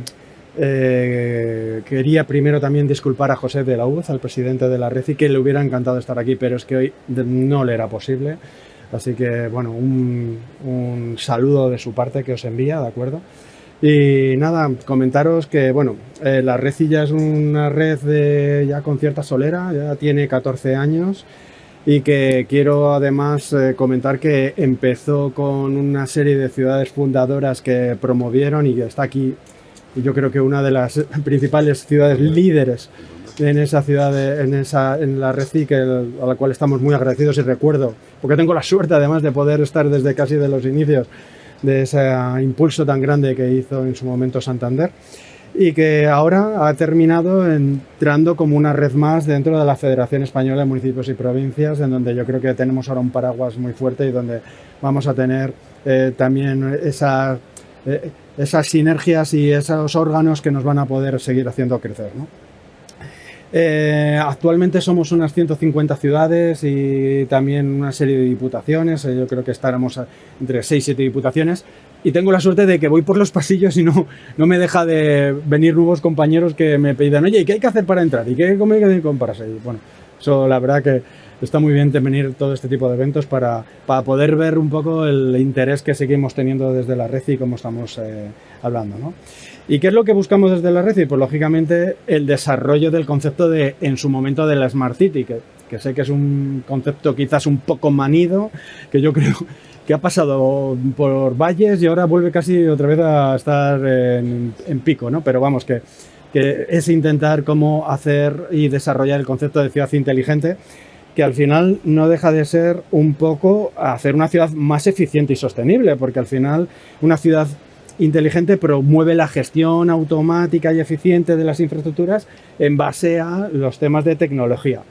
quería primero también disculpar a José de la Uz, al presidente de la RECI, que le hubiera encantado estar aquí, pero es que hoy no le era posible. Así que, bueno, un saludo de su parte que os envía, ¿de acuerdo? Y nada, comentaros que bueno, la Reci ya es una red ya con cierta solera, ya tiene 14 años y que quiero además comentar que empezó con una serie de ciudades fundadoras que promovieron y que está aquí, y yo creo que una de las principales ciudades líderes en esa ciudad, en la Reci, a la cual estamos muy agradecidos. Y recuerdo, porque tengo la suerte además de poder estar desde casi de los inicios de ese impulso tan grande que hizo en su momento Santander, y que ahora ha terminado entrando como una red más dentro de la Federación Española de Municipios y Provincias, en donde yo creo que tenemos ahora un paraguas muy fuerte y donde vamos a tener también esas sinergias y esos órganos que nos van a poder seguir haciendo crecer, ¿no? Actualmente somos unas 150 ciudades y también una serie de diputaciones. Yo creo que estaremos entre 6 y 7 diputaciones. Y tengo la suerte de que voy por los pasillos y no me deja de venir nuevos compañeros que me piden, oye, ¿y qué hay que hacer para entrar? ¿Y qué comer que comprarse? Y bueno, eso la verdad que está muy bien venir todo este tipo de eventos para poder ver un poco el interés que seguimos teniendo desde la Reci y cómo estamos hablando, ¿no? ¿Y qué es lo que buscamos desde la Reci? Pues lógicamente el desarrollo del concepto en su momento de la Smart City, que sé que es un concepto quizás un poco manido, que yo creo que ha pasado por valles y ahora vuelve casi otra vez a estar en pico, ¿no? Pero vamos, que es intentar cómo hacer y desarrollar el concepto de ciudad inteligente, que al final no deja de ser un poco hacer una ciudad más eficiente y sostenible, porque al final una ciudad inteligente promueve la gestión automática y eficiente de las infraestructuras en base a los temas de tecnología.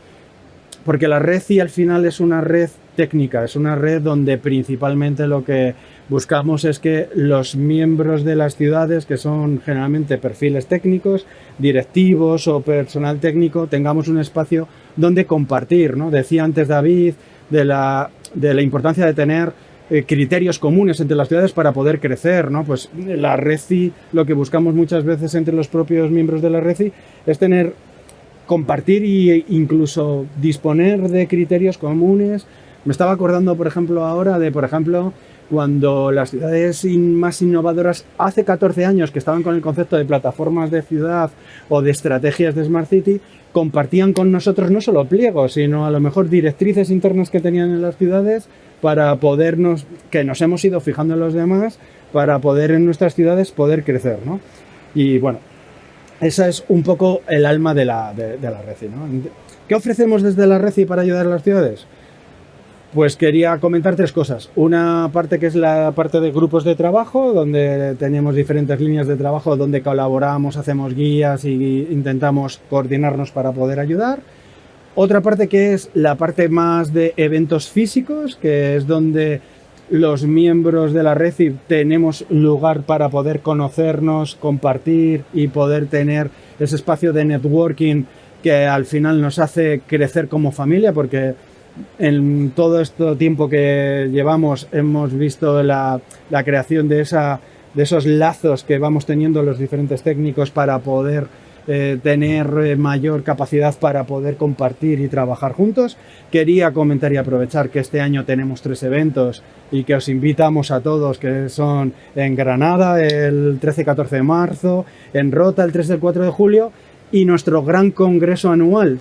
Porque la Reci al final es una red técnica, es una red donde principalmente lo que buscamos es que los miembros de las ciudades, que son generalmente perfiles técnicos, directivos o personal técnico, tengamos un espacio donde compartir, ¿no? Decía antes David de la importancia de tener criterios comunes entre las ciudades para poder crecer, ¿no? Pues la Reci, lo que buscamos muchas veces entre los propios miembros de la Reci es compartir e incluso disponer de criterios comunes. Me estaba acordando, por ejemplo, ahora de, cuando las ciudades más innovadoras hace 14 años que estaban con el concepto de plataformas de ciudad o de estrategias de Smart City, compartían con nosotros no solo pliegos, sino a lo mejor directrices internas que tenían en las ciudades para que nos hemos ido fijando en los demás, para poder en nuestras ciudades poder crecer, ¿no? Y bueno, esa es un poco el alma de la Reci, ¿no? ¿Qué ofrecemos desde la Reci para ayudar a las ciudades? Pues quería comentar 3 cosas. Una parte que es la parte de grupos de trabajo, donde tenemos diferentes líneas de trabajo, donde colaboramos, hacemos guías y intentamos coordinarnos para poder ayudar. Otra parte que es la parte más de eventos físicos, que es donde los miembros de la Reci tenemos lugar para poder conocernos, compartir y poder tener ese espacio de networking que al final nos hace crecer como familia, porque en todo este tiempo que llevamos hemos visto la creación de esos lazos que vamos teniendo los diferentes técnicos para poder tener mayor capacidad para poder compartir y trabajar juntos. Quería comentar y aprovechar que este año tenemos 3 eventos y que os invitamos a todos, que son en Granada el 13-14 de marzo, en Rota el 3 y el 4 de julio y nuestro gran congreso anual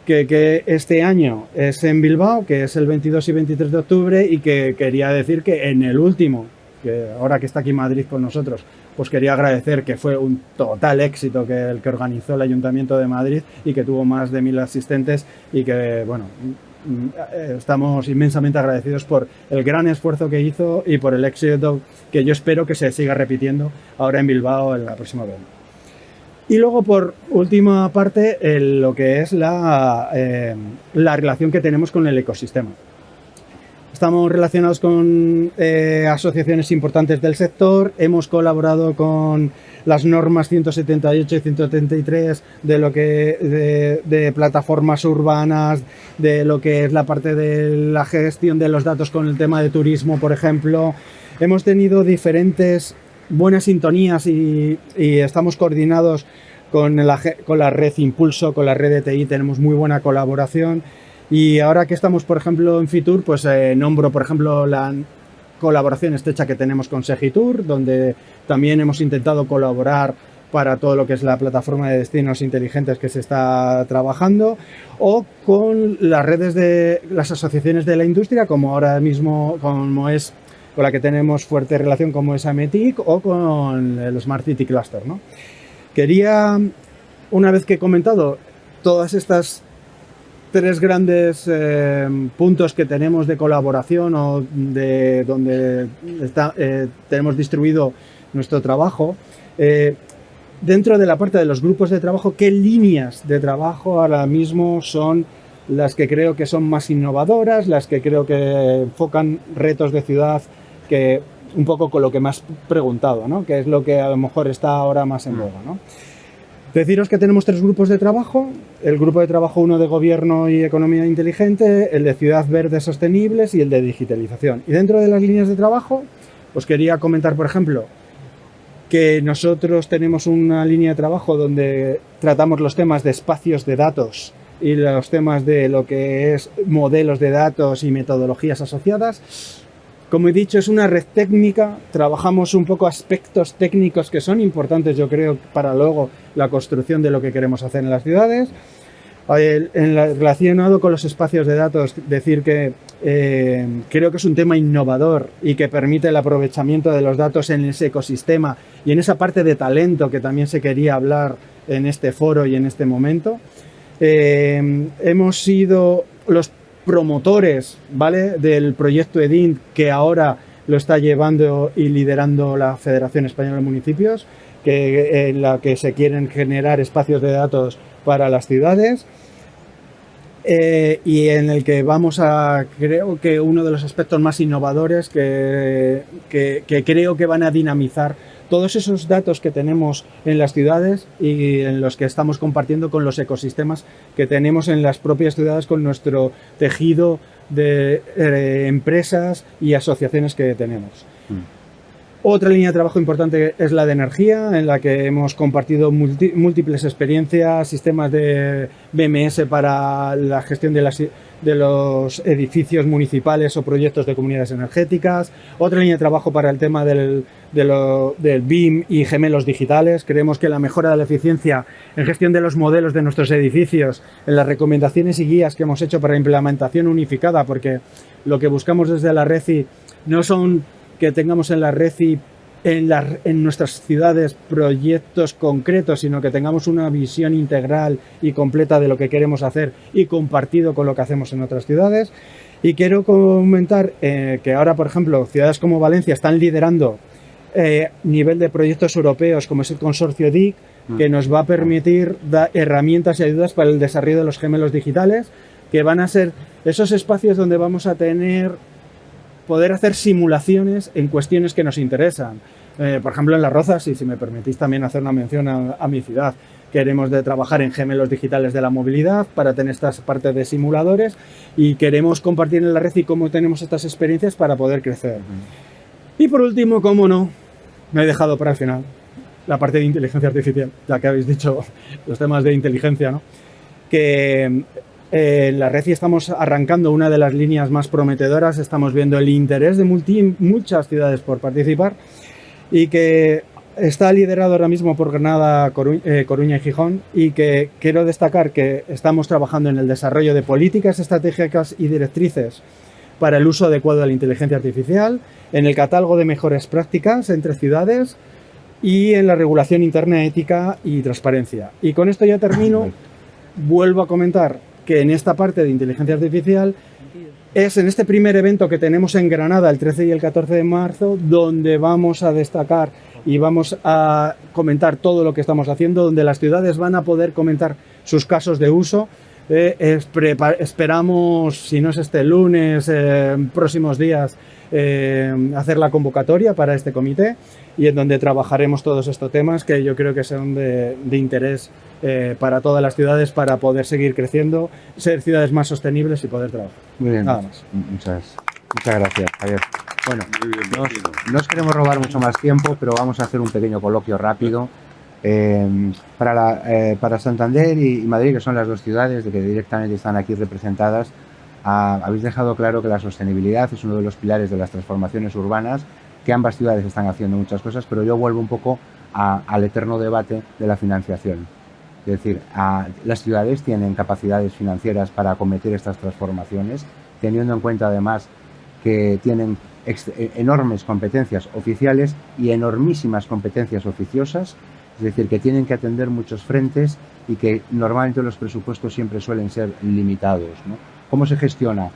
que este año es en Bilbao, que es el 22 y 23 de octubre, y que quería decir que en el último, que ahora que está aquí Madrid con nosotros, pues quería agradecer que fue un total éxito el que organizó el Ayuntamiento de Madrid y que tuvo más de 1000 asistentes y que, bueno, estamos inmensamente agradecidos por el gran esfuerzo que hizo y por el éxito que yo espero que se siga repitiendo ahora en Bilbao en la próxima vez. Y luego, por última parte, lo que es la relación que tenemos con el ecosistema. Estamos relacionados con asociaciones importantes del sector, hemos colaborado con las normas 178 y 173 de plataformas urbanas, de lo que es la parte de la gestión de los datos con el tema de turismo, por ejemplo. Hemos tenido diferentes buenas sintonías y estamos coordinados con la red Impulso, con la red de TI, tenemos muy buena colaboración. Y ahora que estamos, por ejemplo, en Fitur, pues nombro, por ejemplo, colaboración estrecha que tenemos con Segitur, donde también hemos intentado colaborar para todo lo que es la plataforma de destinos inteligentes que se está trabajando, o con las redes de las asociaciones de la industria, como ahora mismo, como es con la que tenemos fuerte relación, como es AMETIC, o con el Smart City Cluster, ¿no? Quería, una vez que he comentado todas estas tres grandes puntos que tenemos de colaboración o de donde tenemos distribuido nuestro trabajo, dentro de la parte de los grupos de trabajo, ¿qué líneas de trabajo ahora mismo son las que creo que son más innovadoras, las que creo que enfocan retos de ciudad, que un poco con lo que me has preguntado, ¿no? Que es lo que a lo mejor está ahora más en boga, ¿no? Deciros que tenemos tres grupos de trabajo: el grupo de trabajo 1 de gobierno y economía inteligente, el de ciudad verde sostenibles y el de digitalización. Y dentro de las líneas de trabajo, os quería comentar, por ejemplo, que nosotros tenemos una línea de trabajo donde tratamos los temas de espacios de datos y los temas de lo que es modelos de datos y metodologías asociadas. Como he dicho, es una red técnica, trabajamos un poco aspectos técnicos que son importantes, yo creo, para luego la construcción de lo que queremos hacer en las ciudades. Relacionado con los espacios de datos, decir que creo que es un tema innovador y que permite el aprovechamiento de los datos en ese ecosistema y en esa parte de talento que también se quería hablar en este foro y en este momento. Hemos sido los promotores, ¿vale?, del proyecto EDINT, que ahora lo está llevando y liderando la Federación Española de Municipios, en la que se quieren generar espacios de datos para las ciudades, y en el que vamos a, creo que uno de los aspectos más innovadores que creo que van a dinamizar todos esos datos que tenemos en las ciudades y en los que estamos compartiendo con los ecosistemas que tenemos en las propias ciudades, con nuestro tejido de empresas y asociaciones que tenemos. Otra línea de trabajo importante es la de energía, en la que hemos compartido múltiples experiencias, sistemas de BMS para la gestión de los edificios municipales o proyectos de comunidades energéticas. Otra línea de trabajo para el tema del BIM y gemelos digitales. Creemos que la mejora de la eficiencia en gestión de los modelos de nuestros edificios, en las recomendaciones y guías que hemos hecho para implementación unificada, porque lo que buscamos desde la RECI no son que tengamos en la RECI en nuestras ciudades proyectos concretos, sino que tengamos una visión integral y completa de lo que queremos hacer y compartido con lo que hacemos en otras ciudades. Y quiero comentar que ahora, por ejemplo, ciudades como Valencia están liderando nivel de proyectos europeos, como es el consorcio DIC, que nos va a permitir dar herramientas y ayudas para el desarrollo de los gemelos digitales, que van a ser esos espacios donde vamos a poder hacer simulaciones en cuestiones que nos interesan. Por ejemplo, en Las Rozas, y si me permitís también hacer una mención a mi ciudad, queremos trabajar en gemelos digitales de la movilidad para tener estas partes de simuladores, y queremos compartir en la red y cómo tenemos estas experiencias para poder crecer. Y por último, cómo no, me he dejado para el final la parte de inteligencia artificial, ya que habéis dicho los temas de inteligencia, ¿no? Que en la RECI estamos arrancando una de las líneas más prometedoras, estamos viendo el interés de muchas ciudades por participar, y que está liderado ahora mismo por Granada, Coruña y Gijón, y que quiero destacar que estamos trabajando en el desarrollo de políticas estratégicas y directrices para el uso adecuado de la inteligencia artificial, en el catálogo de mejores prácticas entre ciudades y en la regulación interna, ética y transparencia. Y con esto ya termino. Vuelvo a comentar que en esta parte de inteligencia artificial es en este primer evento que tenemos en Granada el 13 y el 14 de marzo donde vamos a destacar y vamos a comentar todo lo que estamos haciendo, donde las ciudades van a poder comentar sus casos de uso. Esperamos, si no es este lunes, próximos días, hacer la convocatoria para este comité, y en donde trabajaremos todos estos temas que yo creo que son de interés para todas las ciudades, para poder seguir creciendo, ser ciudades más sostenibles y poder trabajar. Muy bien. Nada más. Muchas gracias, Javier. Bueno, no os queremos robar mucho más tiempo, pero vamos a hacer un pequeño coloquio rápido. Para Santander y Madrid, que son las dos ciudades que directamente están aquí representadas, habéis dejado claro que la sostenibilidad es uno de los pilares de las transformaciones urbanas, que ambas ciudades están haciendo muchas cosas, pero yo vuelvo un poco al eterno debate de la financiación. Es decir, las ciudades tienen capacidades financieras para acometer estas transformaciones, teniendo en cuenta además que tienen enormes competencias oficiales y enormísimas competencias oficiosas, es decir, que tienen que atender muchos frentes y que normalmente los presupuestos siempre suelen ser limitados, ¿no? ¿Cómo se gestiona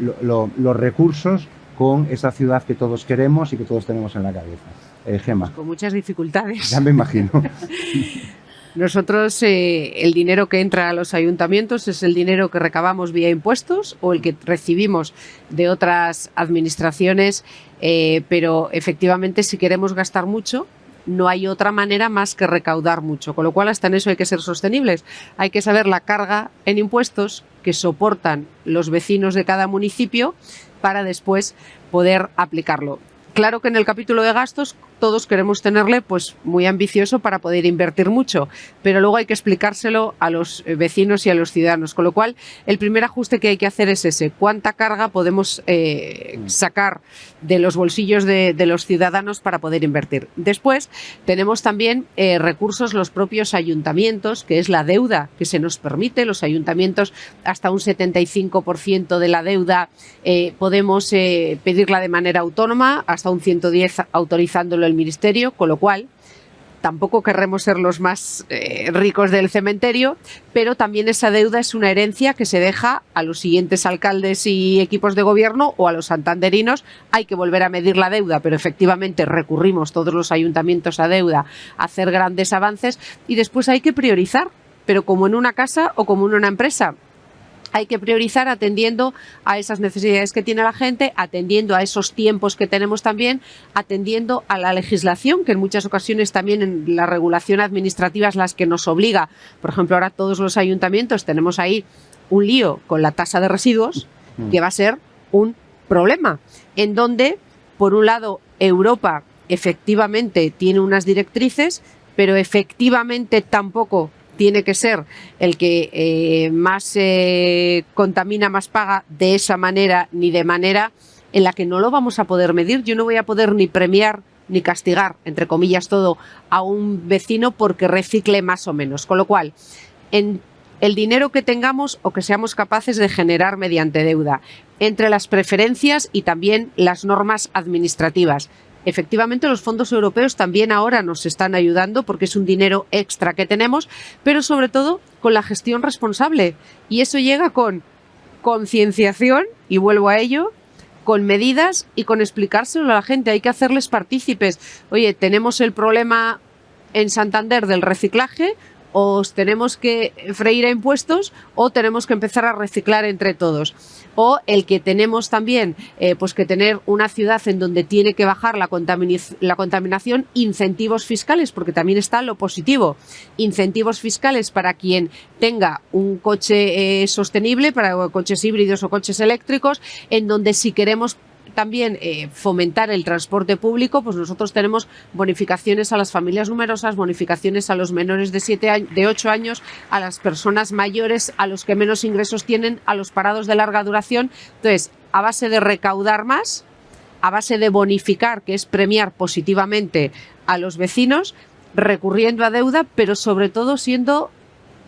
los recursos con esa ciudad que todos queremos y que todos tenemos en la cabeza? Gema. Pues con muchas dificultades. Ya me imagino. Nosotros, el dinero que entra a los ayuntamientos es el dinero que recabamos vía impuestos o el que recibimos de otras administraciones, pero efectivamente si queremos gastar mucho, no hay otra manera más que recaudar mucho, con lo cual hasta en eso hay que ser sostenibles. Hay que saber la carga en impuestos que soportan los vecinos de cada municipio para después poder aplicarlo. Claro que en el capítulo de gastos todos queremos tenerle pues muy ambicioso para poder invertir mucho, pero luego hay que explicárselo a los vecinos y a los ciudadanos, con lo cual el primer ajuste que hay que hacer es ese: cuánta carga podemos sacar de los bolsillos de los ciudadanos para poder invertir. Después tenemos también recursos los propios ayuntamientos, que es la deuda que se nos permite. Los ayuntamientos hasta un 75% de la deuda podemos pedirla de manera autónoma, hasta un 110 autorizándolo el Ministerio, con lo cual tampoco querremos ser los más ricos del cementerio, pero también esa deuda es una herencia que se deja a los siguientes alcaldes y equipos de gobierno o a los santanderinos. Hay que volver a medir la deuda, pero efectivamente recurrimos todos los ayuntamientos a deuda, a hacer grandes avances, y después hay que priorizar, pero como en una casa o como en una empresa. Hay que priorizar atendiendo a esas necesidades que tiene la gente, atendiendo a esos tiempos que tenemos también, atendiendo a la legislación, que en muchas ocasiones también en la regulación administrativa es las que nos obliga. Por ejemplo, ahora todos los ayuntamientos tenemos ahí un lío con la tasa de residuos, que va a ser un problema, en donde, por un lado, Europa efectivamente tiene unas directrices, pero efectivamente tampoco tiene que ser el que más contamina, más paga, de esa manera ni de manera en la que no lo vamos a poder medir. Yo no voy a poder ni premiar ni castigar, entre comillas todo, a un vecino porque recicle más o menos. Con lo cual, en el dinero que tengamos o que seamos capaces de generar mediante deuda, entre las preferencias y también las normas administrativas. Efectivamente, los fondos europeos también ahora nos están ayudando porque es un dinero extra que tenemos, pero sobre todo con la gestión responsable. Y eso llega con concienciación, y vuelvo a ello, con medidas y con explicárselo a la gente. Hay que hacerles partícipes. Oye, tenemos el problema en Santander del reciclaje, o tenemos que freír a impuestos o tenemos que empezar a reciclar entre todos. O el que tenemos también pues que tener una ciudad en donde tiene que bajar la contaminación, incentivos fiscales, porque también está lo positivo. Incentivos fiscales para quien tenga un coche sostenible, para coches híbridos o coches eléctricos, en donde si queremos también fomentar el transporte público, pues nosotros tenemos bonificaciones a las familias numerosas, bonificaciones a los menores de 8 años, a las personas mayores, a los que menos ingresos tienen, a los parados de larga duración. Entonces, a base de recaudar más, a base de bonificar, que es premiar positivamente a los vecinos, recurriendo a deuda, pero sobre todo siendo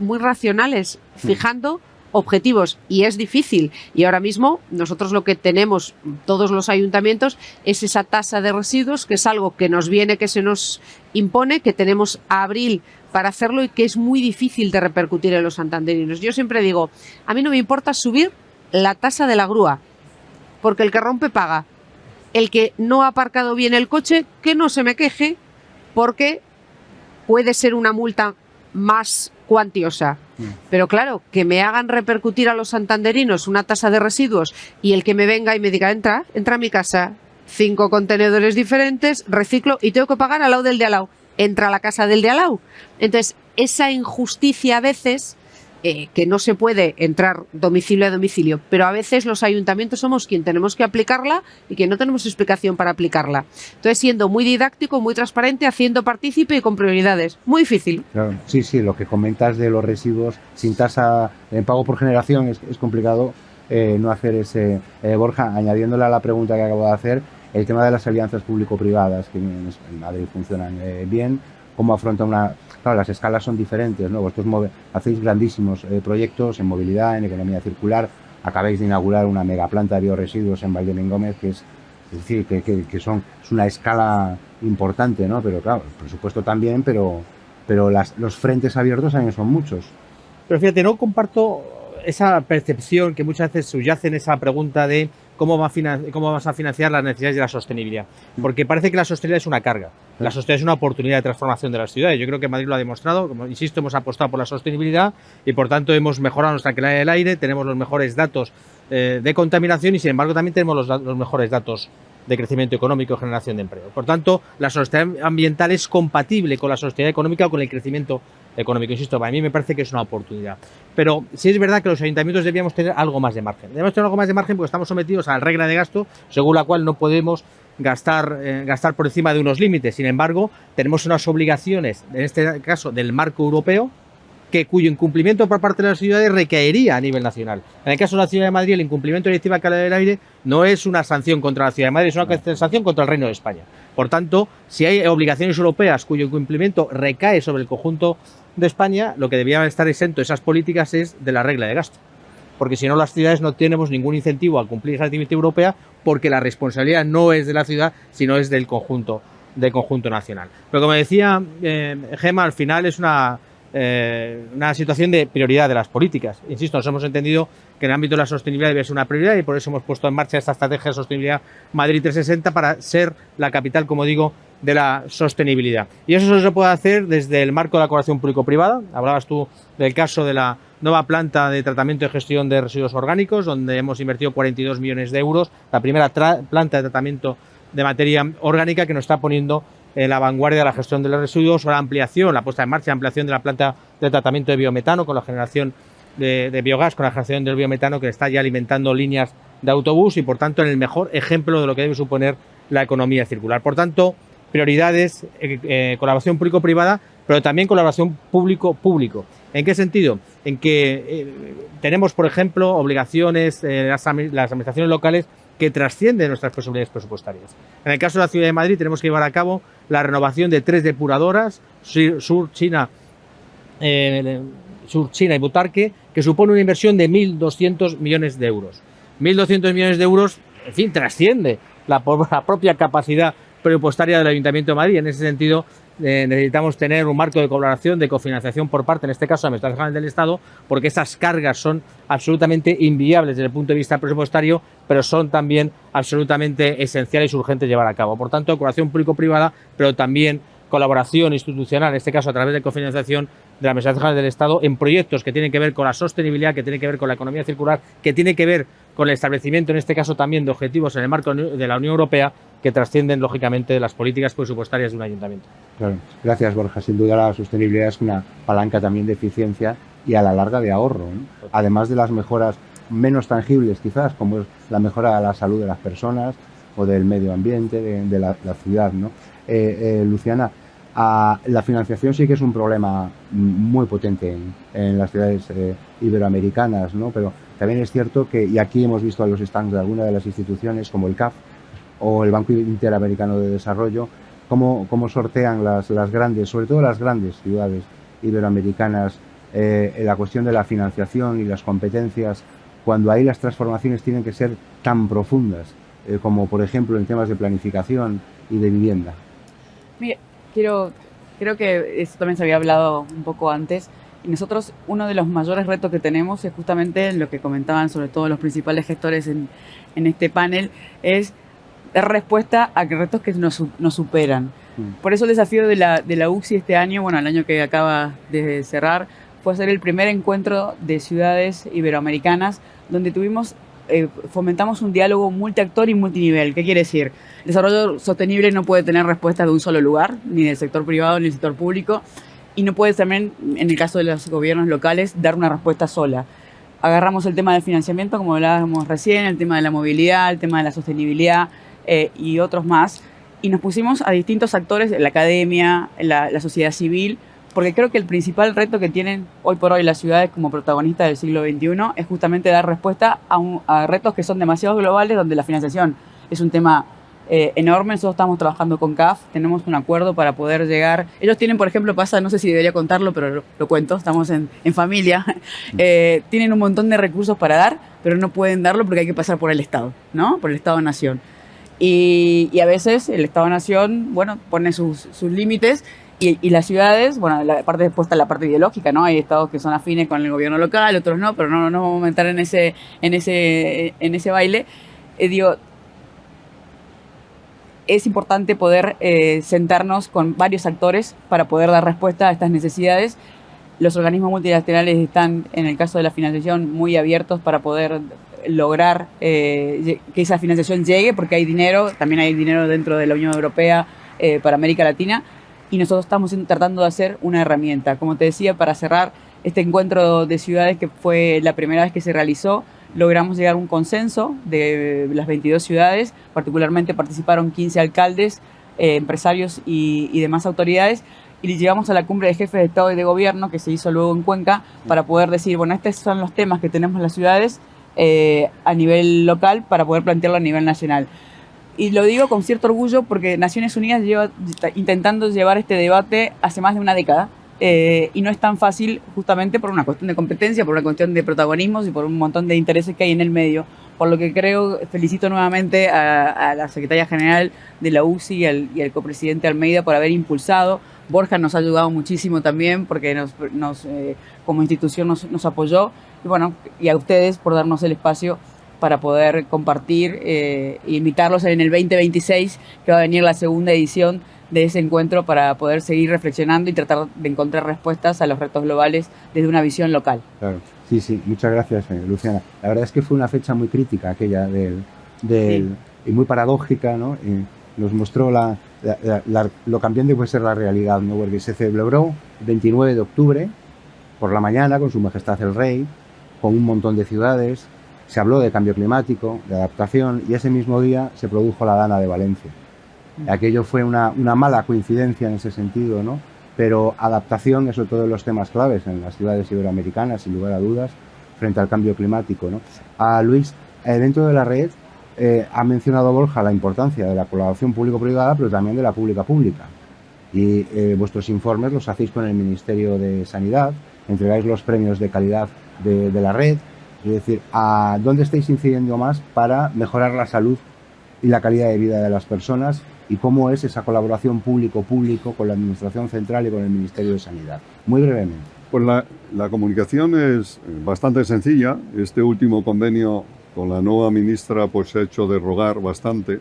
muy racionales, fijando objetivos, y es difícil. Y ahora mismo nosotros lo que tenemos, todos los ayuntamientos, es esa tasa de residuos, que es algo que nos viene, que se nos impone, que tenemos a abril para hacerlo y que es muy difícil de repercutir en los santanderinos. Yo siempre digo, a mí no me importa subir la tasa de la grúa, porque el que rompe paga. El que no ha aparcado bien el coche, que no se me queje, porque puede ser una multa más cuantiosa. Pero claro, que me hagan repercutir a los santanderinos una tasa de residuos y el que me venga y me diga, entra a mi casa, 5 contenedores diferentes, reciclo y tengo que pagar al lado del de al lado. Entra a la casa del de al lado. Entonces, esa injusticia a veces, que no se puede entrar domicilio a domicilio, pero a veces los ayuntamientos somos quien tenemos que aplicarla y que no tenemos explicación para aplicarla. Entonces, siendo muy didáctico, muy transparente, haciendo partícipe y con prioridades. Muy difícil. Claro, sí, lo que comentas de los residuos sin tasa en pago por generación es complicado, no hacer ese... Borja, añadiéndole a la pregunta que acabo de hacer, el tema de las alianzas público-privadas, que en Madrid funcionan bien, cómo afronta una... Claro, las escalas son diferentes, ¿no? Vosotros hacéis grandísimos proyectos en movilidad, en economía circular, acabáis de inaugurar una megaplanta de bioresiduos en Valdemin Gómez, que es decir, que es una escala importante, ¿no? Pero claro, el presupuesto también, pero los frentes abiertos también son muchos. Pero fíjate, no comparto esa percepción que muchas veces subyace en esa pregunta de cómo vas a financiar las necesidades de la sostenibilidad. Porque parece que la sostenibilidad es una carga. La sostenibilidad es una oportunidad de transformación de las ciudades. Yo creo que Madrid lo ha demostrado. Como insisto, hemos apostado por la sostenibilidad y por tanto hemos mejorado nuestra calidad del aire, tenemos los mejores datos de contaminación y sin embargo también tenemos los mejores datos de crecimiento económico y generación de empleo. Por tanto, la sostenibilidad ambiental es compatible con la sostenibilidad económica o con el crecimiento económico. Insisto, para mí me parece que es una oportunidad. Pero sí es verdad que los ayuntamientos debíamos tener algo más de margen. Debemos tener algo más de margen porque estamos sometidos a la regla de gasto, según la cual no podemos gastar por encima de unos límites. Sin embargo, tenemos unas obligaciones, en este caso del marco europeo, cuyo incumplimiento por parte de las ciudades recaería a nivel nacional. En el caso de la Ciudad de Madrid, el incumplimiento de la Directiva de calidad del aire no es una sanción contra la Ciudad de Madrid, es una sanción contra el Reino de España. Por tanto, si hay obligaciones europeas cuyo incumplimiento recae sobre el conjunto de España, lo que debían estar exento esas políticas es de la regla de gasto. Porque si no, las ciudades no tenemos ningún incentivo a cumplir esa directiva europea porque la responsabilidad no es de la ciudad, sino es del conjunto nacional. Pero como decía Gemma, al final es una situación de prioridad de las políticas. Insisto, nos hemos entendido que en el ámbito de la sostenibilidad debe ser una prioridad y por eso hemos puesto en marcha esta estrategia de sostenibilidad Madrid 360 para ser la capital, como digo, de la sostenibilidad. Y eso solo se puede hacer desde el marco de la colaboración público-privada. Hablabas tú del caso de la nueva planta de tratamiento y gestión de residuos orgánicos, donde hemos invertido 42 millones de euros, la primera planta de tratamiento de materia orgánica que nos está poniendo en la vanguardia de la gestión de los residuos, o la ampliación, la puesta en marcha, la ampliación de la planta de tratamiento de biometano con la generación de biogás, con la generación del biometano que está ya alimentando líneas de autobús y por tanto en el mejor ejemplo de lo que debe suponer la economía circular. Por tanto, prioridades, colaboración público-privada, pero también colaboración público-público. ¿En qué sentido? En que tenemos, por ejemplo, obligaciones, las administraciones locales que trascienden nuestras posibilidades presupuestarias. En el caso de la Ciudad de Madrid tenemos que llevar a cabo la renovación de 3 depuradoras, Sur, China y Butarque, que supone una inversión de 1.200 millones de euros. 1.200 millones de euros, en fin, trasciende la propia capacidad presupuestaria del Ayuntamiento de Madrid. En ese sentido, necesitamos tener un marco de colaboración, de cofinanciación por parte, en este caso, de la Administración General del Estado, porque esas cargas son absolutamente inviables desde el punto de vista presupuestario, pero son también absolutamente esenciales y urgentes llevar a cabo. Por tanto, colaboración público-privada, pero también colaboración institucional, en este caso a través de cofinanciación de la Administración General del Estado, en proyectos que tienen que ver con la sostenibilidad, que tienen que ver con la economía circular, que tiene que ver con el establecimiento, en este caso también, de objetivos en el marco de la Unión Europea, que trascienden, lógicamente, de las políticas presupuestarias de un ayuntamiento. Claro. Gracias, Borja. Sin duda la sostenibilidad es una palanca también de eficiencia y a la larga de ahorro, ¿no? Además de las mejoras menos tangibles, quizás, como es la mejora de la salud de las personas o del medio ambiente, de la ciudad, ¿no? Luciana, la financiación sí que es un problema muy potente en las ciudades iberoamericanas, ¿no? Pero también es cierto que, y aquí hemos visto a los stands de algunas de las instituciones como el CAF o el Banco Interamericano de Desarrollo, cómo sortean las grandes, sobre todo las grandes ciudades iberoamericanas, la cuestión de la financiación y las competencias, cuando ahí las transformaciones tienen que ser tan profundas, como por ejemplo en temas de planificación y de vivienda. Mira, creo que eso también se había hablado un poco antes. Y nosotros, uno de los mayores retos que tenemos es justamente lo que comentaban sobre todo los principales gestores en este panel, es dar respuesta a retos que nos superan. Por eso el desafío de la UCSI este año, bueno, el año que acaba de cerrar, fue hacer el primer encuentro de ciudades iberoamericanas donde fomentamos un diálogo multiactor y multinivel. ¿Qué quiere decir? El desarrollo sostenible no puede tener respuesta de un solo lugar, ni del sector privado ni del sector público, y no puede también, en el caso de los gobiernos locales, dar una respuesta sola. Agarramos el tema del financiamiento, como hablábamos recién, el tema de la movilidad, el tema de la sostenibilidad y otros más, y nos pusimos a distintos actores, la academia, la sociedad civil, porque creo que el principal reto que tienen hoy por hoy las ciudades como protagonistas del siglo XXI es justamente dar respuesta a retos que son demasiado globales, donde la financiación es un tema enorme. Nosotros estamos trabajando con CAF, tenemos un acuerdo para poder llegar. Ellos tienen, por ejemplo, no sé si debería contarlo, pero lo cuento, estamos en familia. Tienen un montón de recursos para dar, pero no pueden darlo porque hay que pasar por el Estado, ¿no? Por el Estado-Nación. Y a veces el Estado-Nación, bueno, pone sus límites. Y las ciudades, bueno, después está la parte ideológica, ¿no? Hay estados que son afines con el gobierno local, otros no, pero no vamos a entrar en ese baile. Digo, es importante poder sentarnos con varios actores para poder dar respuesta a estas necesidades. Los organismos multilaterales están, en el caso de la financiación, muy abiertos para poder lograr que esa financiación llegue, porque hay dinero, también hay dinero dentro de la Unión Europea para América Latina, y nosotros estamos tratando de hacer una herramienta. Como te decía, para cerrar este encuentro de ciudades, que fue la primera vez que se realizó, logramos llegar a un consenso de las 22 ciudades, particularmente participaron 15 alcaldes, empresarios y demás autoridades, y llegamos a la cumbre de jefes de Estado y de Gobierno, que se hizo luego en Cuenca, para poder decir, bueno, estos son los temas que tenemos en las ciudades a nivel local para poder plantearlo a nivel nacional. Y lo digo con cierto orgullo porque Naciones Unidas lleva intentando llevar este debate hace más de una década, y no es tan fácil, justamente por una cuestión de competencia, por una cuestión de protagonismos y por un montón de intereses que hay en el medio. Por lo que felicito nuevamente a la secretaria general de la UCI y al copresidente Almeida por haber impulsado. Borja nos ha ayudado muchísimo también porque como institución nos apoyó, y bueno, y a ustedes por darnos el espacio para poder compartir e invitarlos en el 2026, que va a venir la segunda edición de ese encuentro, para poder seguir reflexionando y tratar de encontrar respuestas a los retos globales desde una visión local. Claro. Sí, muchas gracias, Luciana. La verdad es que fue una fecha muy crítica aquella y muy paradójica, ¿no? Y nos mostró lo cambiante que puede ser la realidad, ¿no? Porque se celebró el 29 de octubre por la mañana con Su Majestad el Rey, con un montón de ciudades. Se habló de cambio climático, de adaptación, y ese mismo día se produjo la Dana de Valencia. Aquello fue una mala coincidencia en ese sentido, ¿no? Pero adaptación es otro de los temas claves en las ciudades iberoamericanas, sin lugar a dudas, frente al cambio climático, ¿no? Luis, dentro de la red ha mencionado Borja la importancia de la colaboración público-privada, pero también de la pública-pública. Y vuestros informes los hacéis con el Ministerio de Sanidad, entregáis los premios de calidad de la red. Es decir, ¿a dónde estáis incidiendo más para mejorar la salud y la calidad de vida de las personas? ¿Y cómo es esa colaboración público-público con la Administración Central y con el Ministerio de Sanidad? Muy brevemente. Pues la comunicación es bastante sencilla. Este último convenio con la nueva ministra pues se ha hecho de rogar bastante.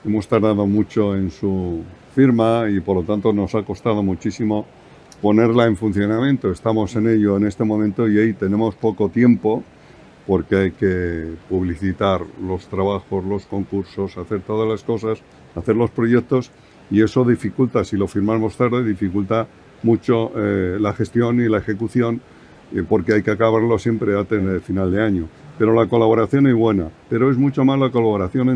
Hemos tardado mucho en su firma y por lo tanto nos ha costado muchísimo ponerla en funcionamiento. Estamos en ello en este momento y ahí tenemos poco tiempo porque hay que publicitar los trabajos, los concursos, hacer todas las cosas, hacer los proyectos, y eso dificulta, si lo firmamos tarde, dificulta mucho la gestión y la ejecución, porque hay que acabarlo siempre a final de año. Pero la colaboración es buena, pero es mucho más la colaboración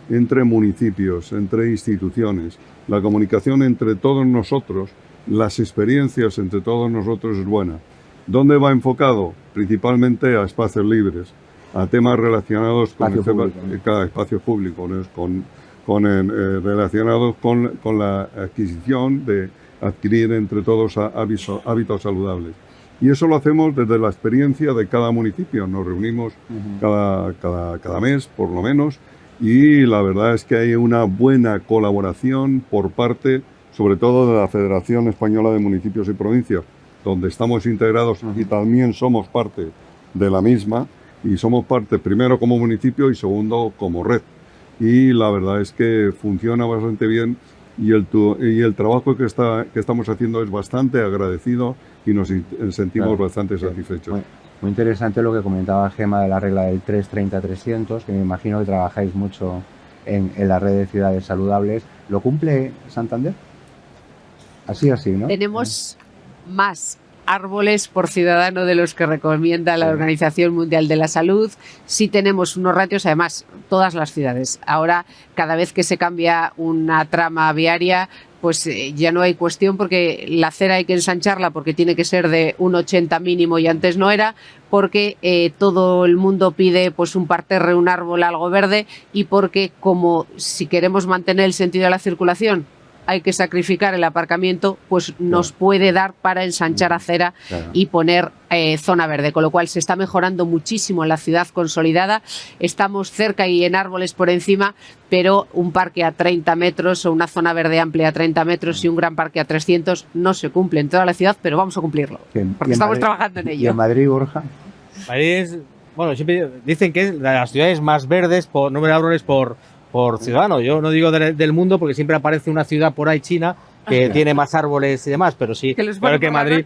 entre municipios, entre instituciones, la comunicación entre todos nosotros, las experiencias entre todos nosotros es buena. ¿Dónde va enfocado? Principalmente a espacios libres, a temas relacionados con espacios públicos, relacionados con la adquisición de adquirir entre todos hábitos saludables. Y eso lo hacemos desde la experiencia de cada municipio. Nos reunimos cada mes, por lo menos, y la verdad es que hay una buena colaboración por parte, sobre todo de la Federación Española de Municipios y Provincias, donde estamos integrados y también somos parte de la misma, y somos parte primero como municipio y segundo como red. Y la verdad es que funciona bastante bien, y el trabajo que estamos haciendo es bastante agradecido y nos sentimos bastante satisfechos. Muy interesante lo que comentaba Gema de la regla del 3-30-300, que me imagino que trabajáis mucho en la red de ciudades saludables. ¿Lo cumple Santander? Así, ¿no? Tenemos más árboles por ciudadano de los que recomienda la Organización Mundial de la Salud. Sí tenemos unos ratios, además, todas las ciudades. Ahora, cada vez que se cambia una trama viaria, pues ya no hay cuestión, porque la acera hay que ensancharla porque tiene que ser de 1,80 mínimo y antes no era, porque todo el mundo pide pues un parterre, un árbol, algo verde, y porque como si queremos mantener el sentido de la circulación hay que sacrificar el aparcamiento, pues nos puede dar para ensanchar acera y poner zona verde, con lo cual se está mejorando muchísimo en la ciudad consolidada. Estamos cerca y en árboles por encima, pero un parque a 30 metros o una zona verde amplia a 30 metros y un gran parque a 300 no se cumple en toda la ciudad, pero vamos a cumplirlo, porque estamos trabajando en ello. ¿Y en Madrid, Borja? Madrid es, bueno, siempre dicen que es de las ciudades más verdes por número de árboles por ciudadano. Yo no digo del mundo, porque siempre aparece una ciudad por ahí, China, que tiene más árboles y demás, pero sí, claro que Madrid,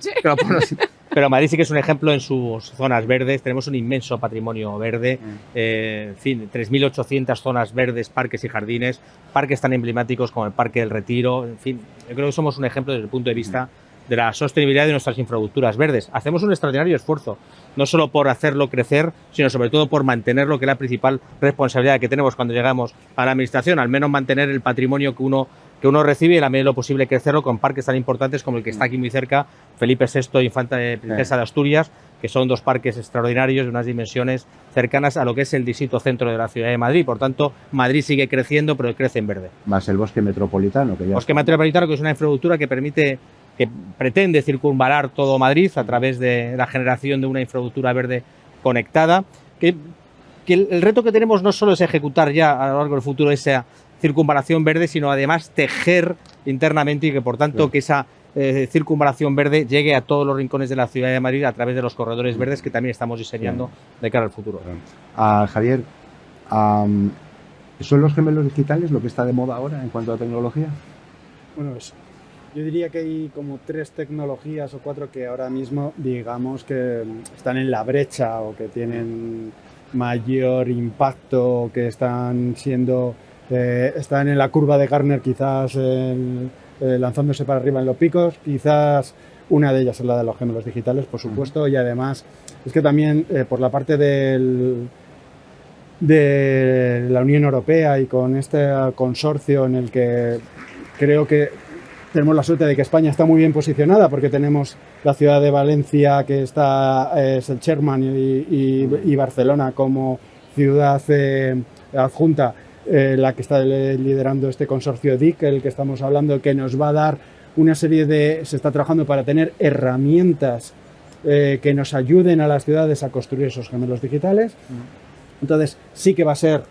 pero Madrid sí que es un ejemplo en sus zonas verdes. Tenemos un inmenso patrimonio verde, en fin, 3.800 zonas verdes, parques y jardines, parques tan emblemáticos como el Parque del Retiro. En fin, yo creo que somos un ejemplo desde el punto de vista de la sostenibilidad de nuestras infraestructuras verdes. Hacemos un extraordinario esfuerzo, no solo por hacerlo crecer, sino sobre todo por mantenerlo, que es la principal responsabilidad que tenemos cuando llegamos a la administración, al menos mantener el patrimonio que uno recibe, y a la medida de lo posible crecerlo con parques tan importantes como el que está aquí muy cerca, Felipe VI, Infanta Princesa de Asturias, que son dos parques extraordinarios de unas dimensiones cercanas a lo que es el distrito centro de la ciudad de Madrid. Por tanto, Madrid sigue creciendo, pero crece en verde. Más el bosque metropolitano. Metropolitano, que es una infraestructura que pretende circunvalar todo Madrid a través de la generación de una infraestructura verde conectada. Que el reto que tenemos no solo es ejecutar ya a lo largo del futuro esa circunvalación verde, sino además tejer internamente, y que por tanto que esa circunvalación verde llegue a todos los rincones de la ciudad de Madrid a través de los corredores verdes que también estamos diseñando de cara al futuro. Javier, ¿son los gemelos digitales lo que está de moda ahora en cuanto a tecnología? Bueno, yo diría que hay como 3 tecnologías o 4 que ahora mismo, digamos, que están en la brecha o que tienen mayor impacto, o que están en la curva de Gartner, quizás lanzándose para arriba en los picos. Quizás una de ellas es la de los gemelos digitales, por supuesto, y además es que también por la parte de la Unión Europea y con este consorcio en el que creo que tenemos la suerte de que España está muy bien posicionada, porque tenemos la ciudad de Valencia, que es el chairman, y Barcelona como ciudad adjunta, la que está liderando este consorcio DIC, el que estamos hablando, que nos va a dar una serie se está trabajando para tener herramientas que nos ayuden a las ciudades a construir esos gemelos digitales. Entonces sí que va a ser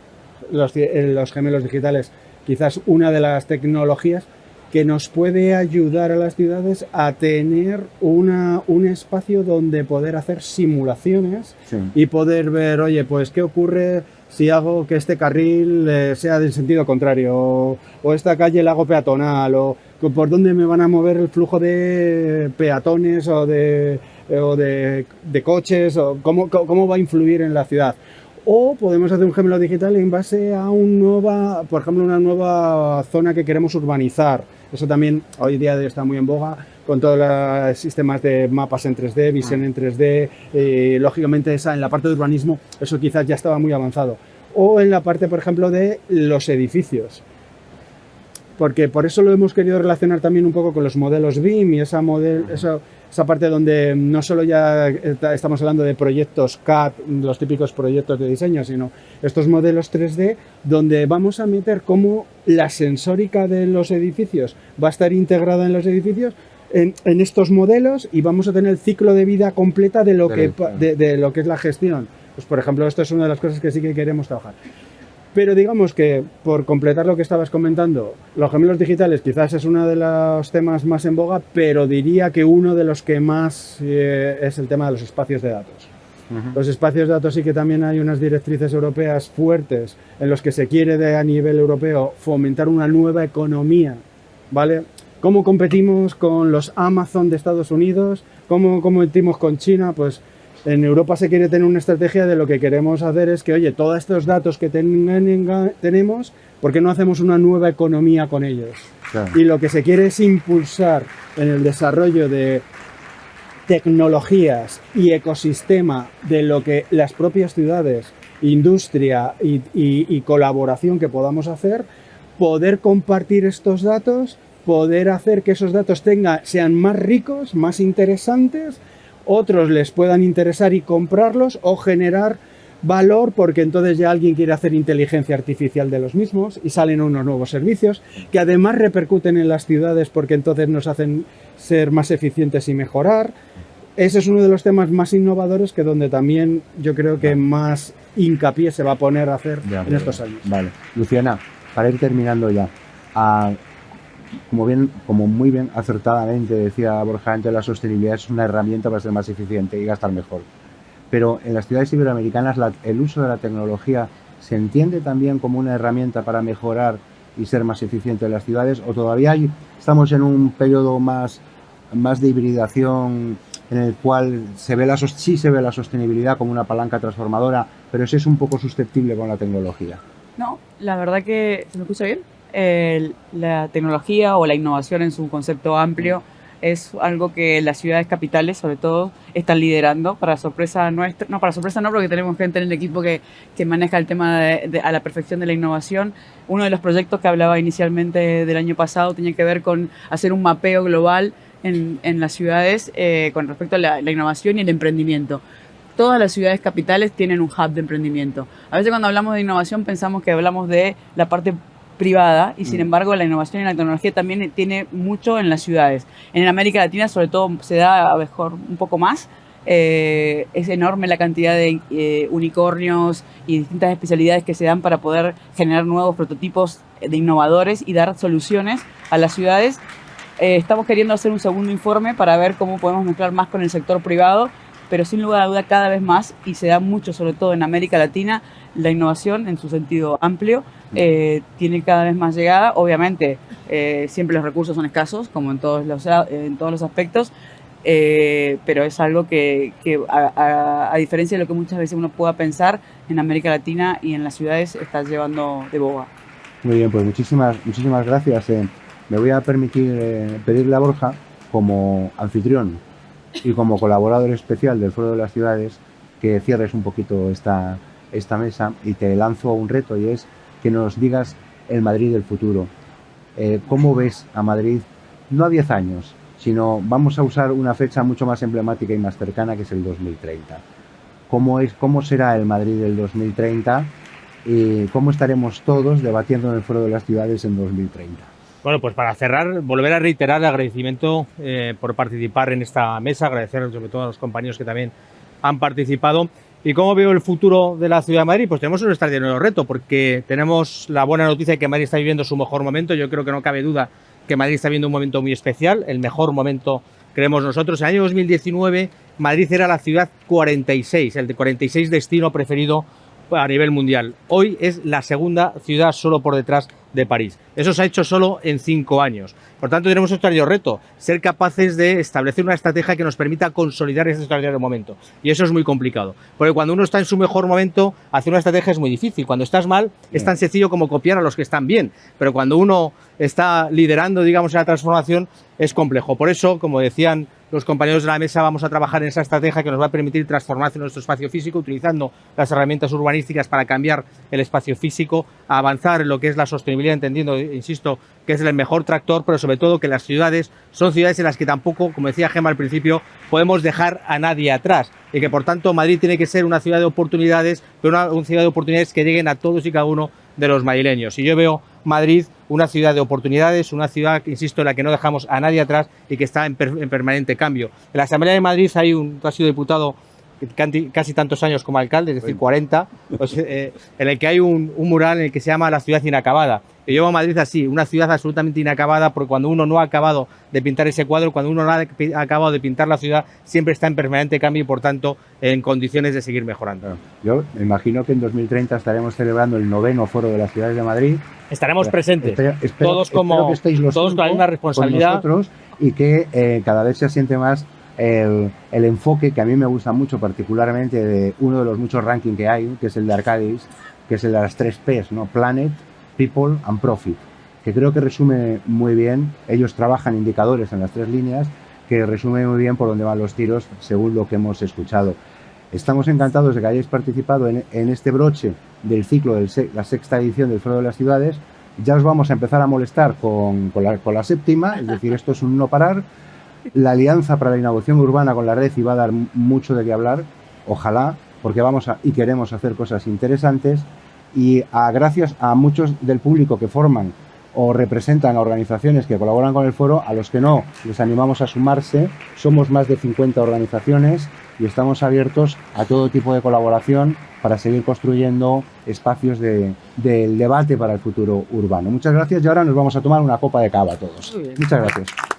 los gemelos digitales quizás una de las tecnologías que nos puede ayudar a las ciudades a tener un espacio donde poder hacer simulaciones y poder ver, oye, pues qué ocurre si hago que este carril sea del sentido contrario, o esta calle la hago peatonal, o por dónde me van a mover el flujo de peatones o de coches, o cómo va a influir en la ciudad. O podemos hacer un gemelo digital en base a por ejemplo, una nueva zona que queremos urbanizar. Eso también hoy día está muy en boga, con todos los sistemas de mapas en 3D, visión en 3D. Lógicamente, en la parte de urbanismo, eso quizás ya estaba muy avanzado. O en la parte, por ejemplo, de los edificios. Porque por eso lo hemos querido relacionar también un poco con los modelos BIM y esa parte donde no solo ya estamos hablando de proyectos CAD, los típicos proyectos de diseño, sino estos modelos 3D donde vamos a meter cómo la sensórica de los edificios va a estar integrada en los edificios en estos modelos, y vamos a tener el ciclo de vida completa de lo que es la gestión. Pues, por ejemplo, esto es una de las cosas que sí que queremos trabajar. Pero digamos que, por completar lo que estabas comentando, los gemelos digitales quizás es uno de los temas más en boga, pero diría que uno de los que más es el tema de los espacios de datos. Los espacios de datos sí que también hay unas directrices europeas fuertes en los que se quiere a nivel europeo fomentar una nueva economía, ¿vale? ¿Cómo competimos con los Amazon de Estados Unidos? ¿Cómo competimos con China? Pues en Europa se quiere tener una estrategia de lo que queremos hacer es que, oye, todos estos datos que tenemos, ¿por qué no hacemos una nueva economía con ellos? Claro. Y lo que se quiere es impulsar en el desarrollo de tecnologías y ecosistema de lo que las propias ciudades, industria y colaboración que podamos hacer, poder compartir estos datos, poder hacer que esos datos sean más ricos, más interesantes, otros les puedan interesar y comprarlos, o generar valor porque entonces ya alguien quiere hacer inteligencia artificial de los mismos y salen unos nuevos servicios que además repercuten en las ciudades porque entonces nos hacen ser más eficientes y mejorar. Ese es uno de los temas más innovadores que donde también yo creo que más hincapié se va a poner a hacer en estos años. Vale. Luciana, para ir terminando ya, como muy bien acertadamente decía Borja antes, la sostenibilidad es una herramienta para ser más eficiente y gastar mejor. Pero en las ciudades iberoamericanas el uso de la tecnología se entiende también como una herramienta para mejorar y ser más eficiente en las ciudades, o todavía estamos en un periodo más de hibridación en el cual sí se ve la sostenibilidad como una palanca transformadora, pero sí es un poco susceptible con la tecnología. No, la verdad que, ¿se me escucha bien? La tecnología o la innovación en su concepto amplio es algo que las ciudades capitales, sobre todo, están liderando, para sorpresa nuestra. No, para sorpresa no, porque tenemos gente en el equipo que maneja el tema a la perfección de la innovación. Uno de los proyectos que hablaba inicialmente del año pasado tenía que ver con hacer un mapeo global en las ciudades con respecto a la innovación y el emprendimiento. Todas las ciudades capitales tienen un hub de emprendimiento. A veces cuando hablamos de innovación pensamos que hablamos de la parte privada y sin embargo la innovación y la tecnología también tiene mucho en las ciudades. En América Latina sobre todo se da a mejor un poco más. Es enorme la cantidad de unicornios y distintas especialidades que se dan para poder generar nuevos prototipos de innovadores y dar soluciones a las ciudades. Estamos queriendo hacer un segundo informe para ver cómo podemos mezclar más con el sector privado, pero sin lugar a duda cada vez más, y se da mucho sobre todo en América Latina, la innovación en su sentido amplio tiene cada vez más llegada. Obviamente siempre los recursos son escasos, como en todos los aspectos, pero es algo que a diferencia de lo que muchas veces uno pueda pensar, en América Latina y en las ciudades está llevando de boga. Muy bien, pues muchísimas gracias. Me voy a permitir pedirle a Borja, como anfitrión y como colaborador especial del Foro de las Ciudades, que cierres un poquito esta mesa, y te lanzo un reto, y es que nos digas el Madrid del futuro. ¿Cómo ves a Madrid? No a 10 años, sino vamos a usar una fecha mucho más emblemática y más cercana, que es el 2030. ¿Cómo será el Madrid del 2030? ¿Y cómo estaremos todos debatiendo en el Foro de las Ciudades en 2030? Bueno, pues para cerrar, volver a reiterar el agradecimiento por participar en esta mesa, agradecer sobre todo a los compañeros que también han participado. ¿Y cómo veo el futuro de la ciudad de Madrid? Pues tenemos un extraordinario reto, porque tenemos la buena noticia de que Madrid está viviendo su mejor momento. Yo creo que no cabe duda que Madrid está viviendo un momento muy especial, el mejor momento, creemos nosotros. En el año 2019, Madrid era la ciudad 46, el de 46 destino preferido a nivel mundial. Hoy es la segunda ciudad solo por detrás de París. Eso se ha hecho solo en 5 años. Por tanto, tenemos un extraordinario reto, ser capaces de establecer una estrategia que nos permita consolidar ese extraordinario momento. Y eso es muy complicado, porque cuando uno está en su mejor momento, hacer una estrategia es muy difícil. Cuando estás mal, es tan sencillo como copiar a los que están bien. Pero cuando uno está liderando, digamos, la transformación, es complejo. Por eso, como decían los compañeros de la mesa, vamos a trabajar en esa estrategia que nos va a permitir transformarse nuestro espacio físico, utilizando las herramientas urbanísticas para cambiar el espacio físico, a avanzar en lo que es la sostenibilidad, entendiendo, insisto, que es el mejor tractor, pero sobre todo que las ciudades son ciudades en las que tampoco, como decía Gemma al principio, podemos dejar a nadie atrás, y que por tanto Madrid tiene que ser una ciudad de oportunidades, pero una ciudad de oportunidades que lleguen a todos y cada uno de los madrileños. Y yo veo Madrid una ciudad de oportunidades, una ciudad, insisto, en la que no dejamos a nadie atrás y que está en permanente cambio. En la Asamblea de Madrid ha sido diputado casi tantos años como alcalde, es decir, 40, pues, en el que hay un mural en el que se llama La ciudad inacabada. Yo llevo a Madrid así, una ciudad absolutamente inacabada, porque cuando uno no ha acabado de pintar ese cuadro, cuando uno no ha acabado de pintar la ciudad, siempre está en permanente cambio y, por tanto, en condiciones de seguir mejorando. Yo me imagino que en 2030 estaremos celebrando el 9º Foro de las Ciudades de Madrid. Estaremos presentes, espero todos que estéis todos con la misma responsabilidad. Con nosotros, y que cada vez se asiente más el enfoque que a mí me gusta mucho, particularmente de uno de los muchos rankings que hay, que es el de Arcadis, que es el de las 3 Ps, ¿no? Planet, People and Profit, que creo que resume muy bien. Ellos trabajan indicadores en las 3 líneas, que resume muy bien por dónde van los tiros según lo que hemos escuchado. Estamos encantados de que hayáis participado en este broche del ciclo de la sexta edición del Foro de las Ciudades. Ya os vamos a empezar a molestar con la séptima, es decir, esto es un no parar. La alianza para la inauguración urbana con la red y va a dar mucho de qué hablar, ojalá, porque y queremos hacer cosas interesantes, y gracias a muchos del público que forman o representan a organizaciones que colaboran con el foro, a los que no, les animamos a sumarse. Somos más de 50 organizaciones y estamos abiertos a todo tipo de colaboración para seguir construyendo espacios del debate para el futuro urbano. Muchas gracias y ahora nos vamos a tomar una copa de cava todos. Muchas gracias.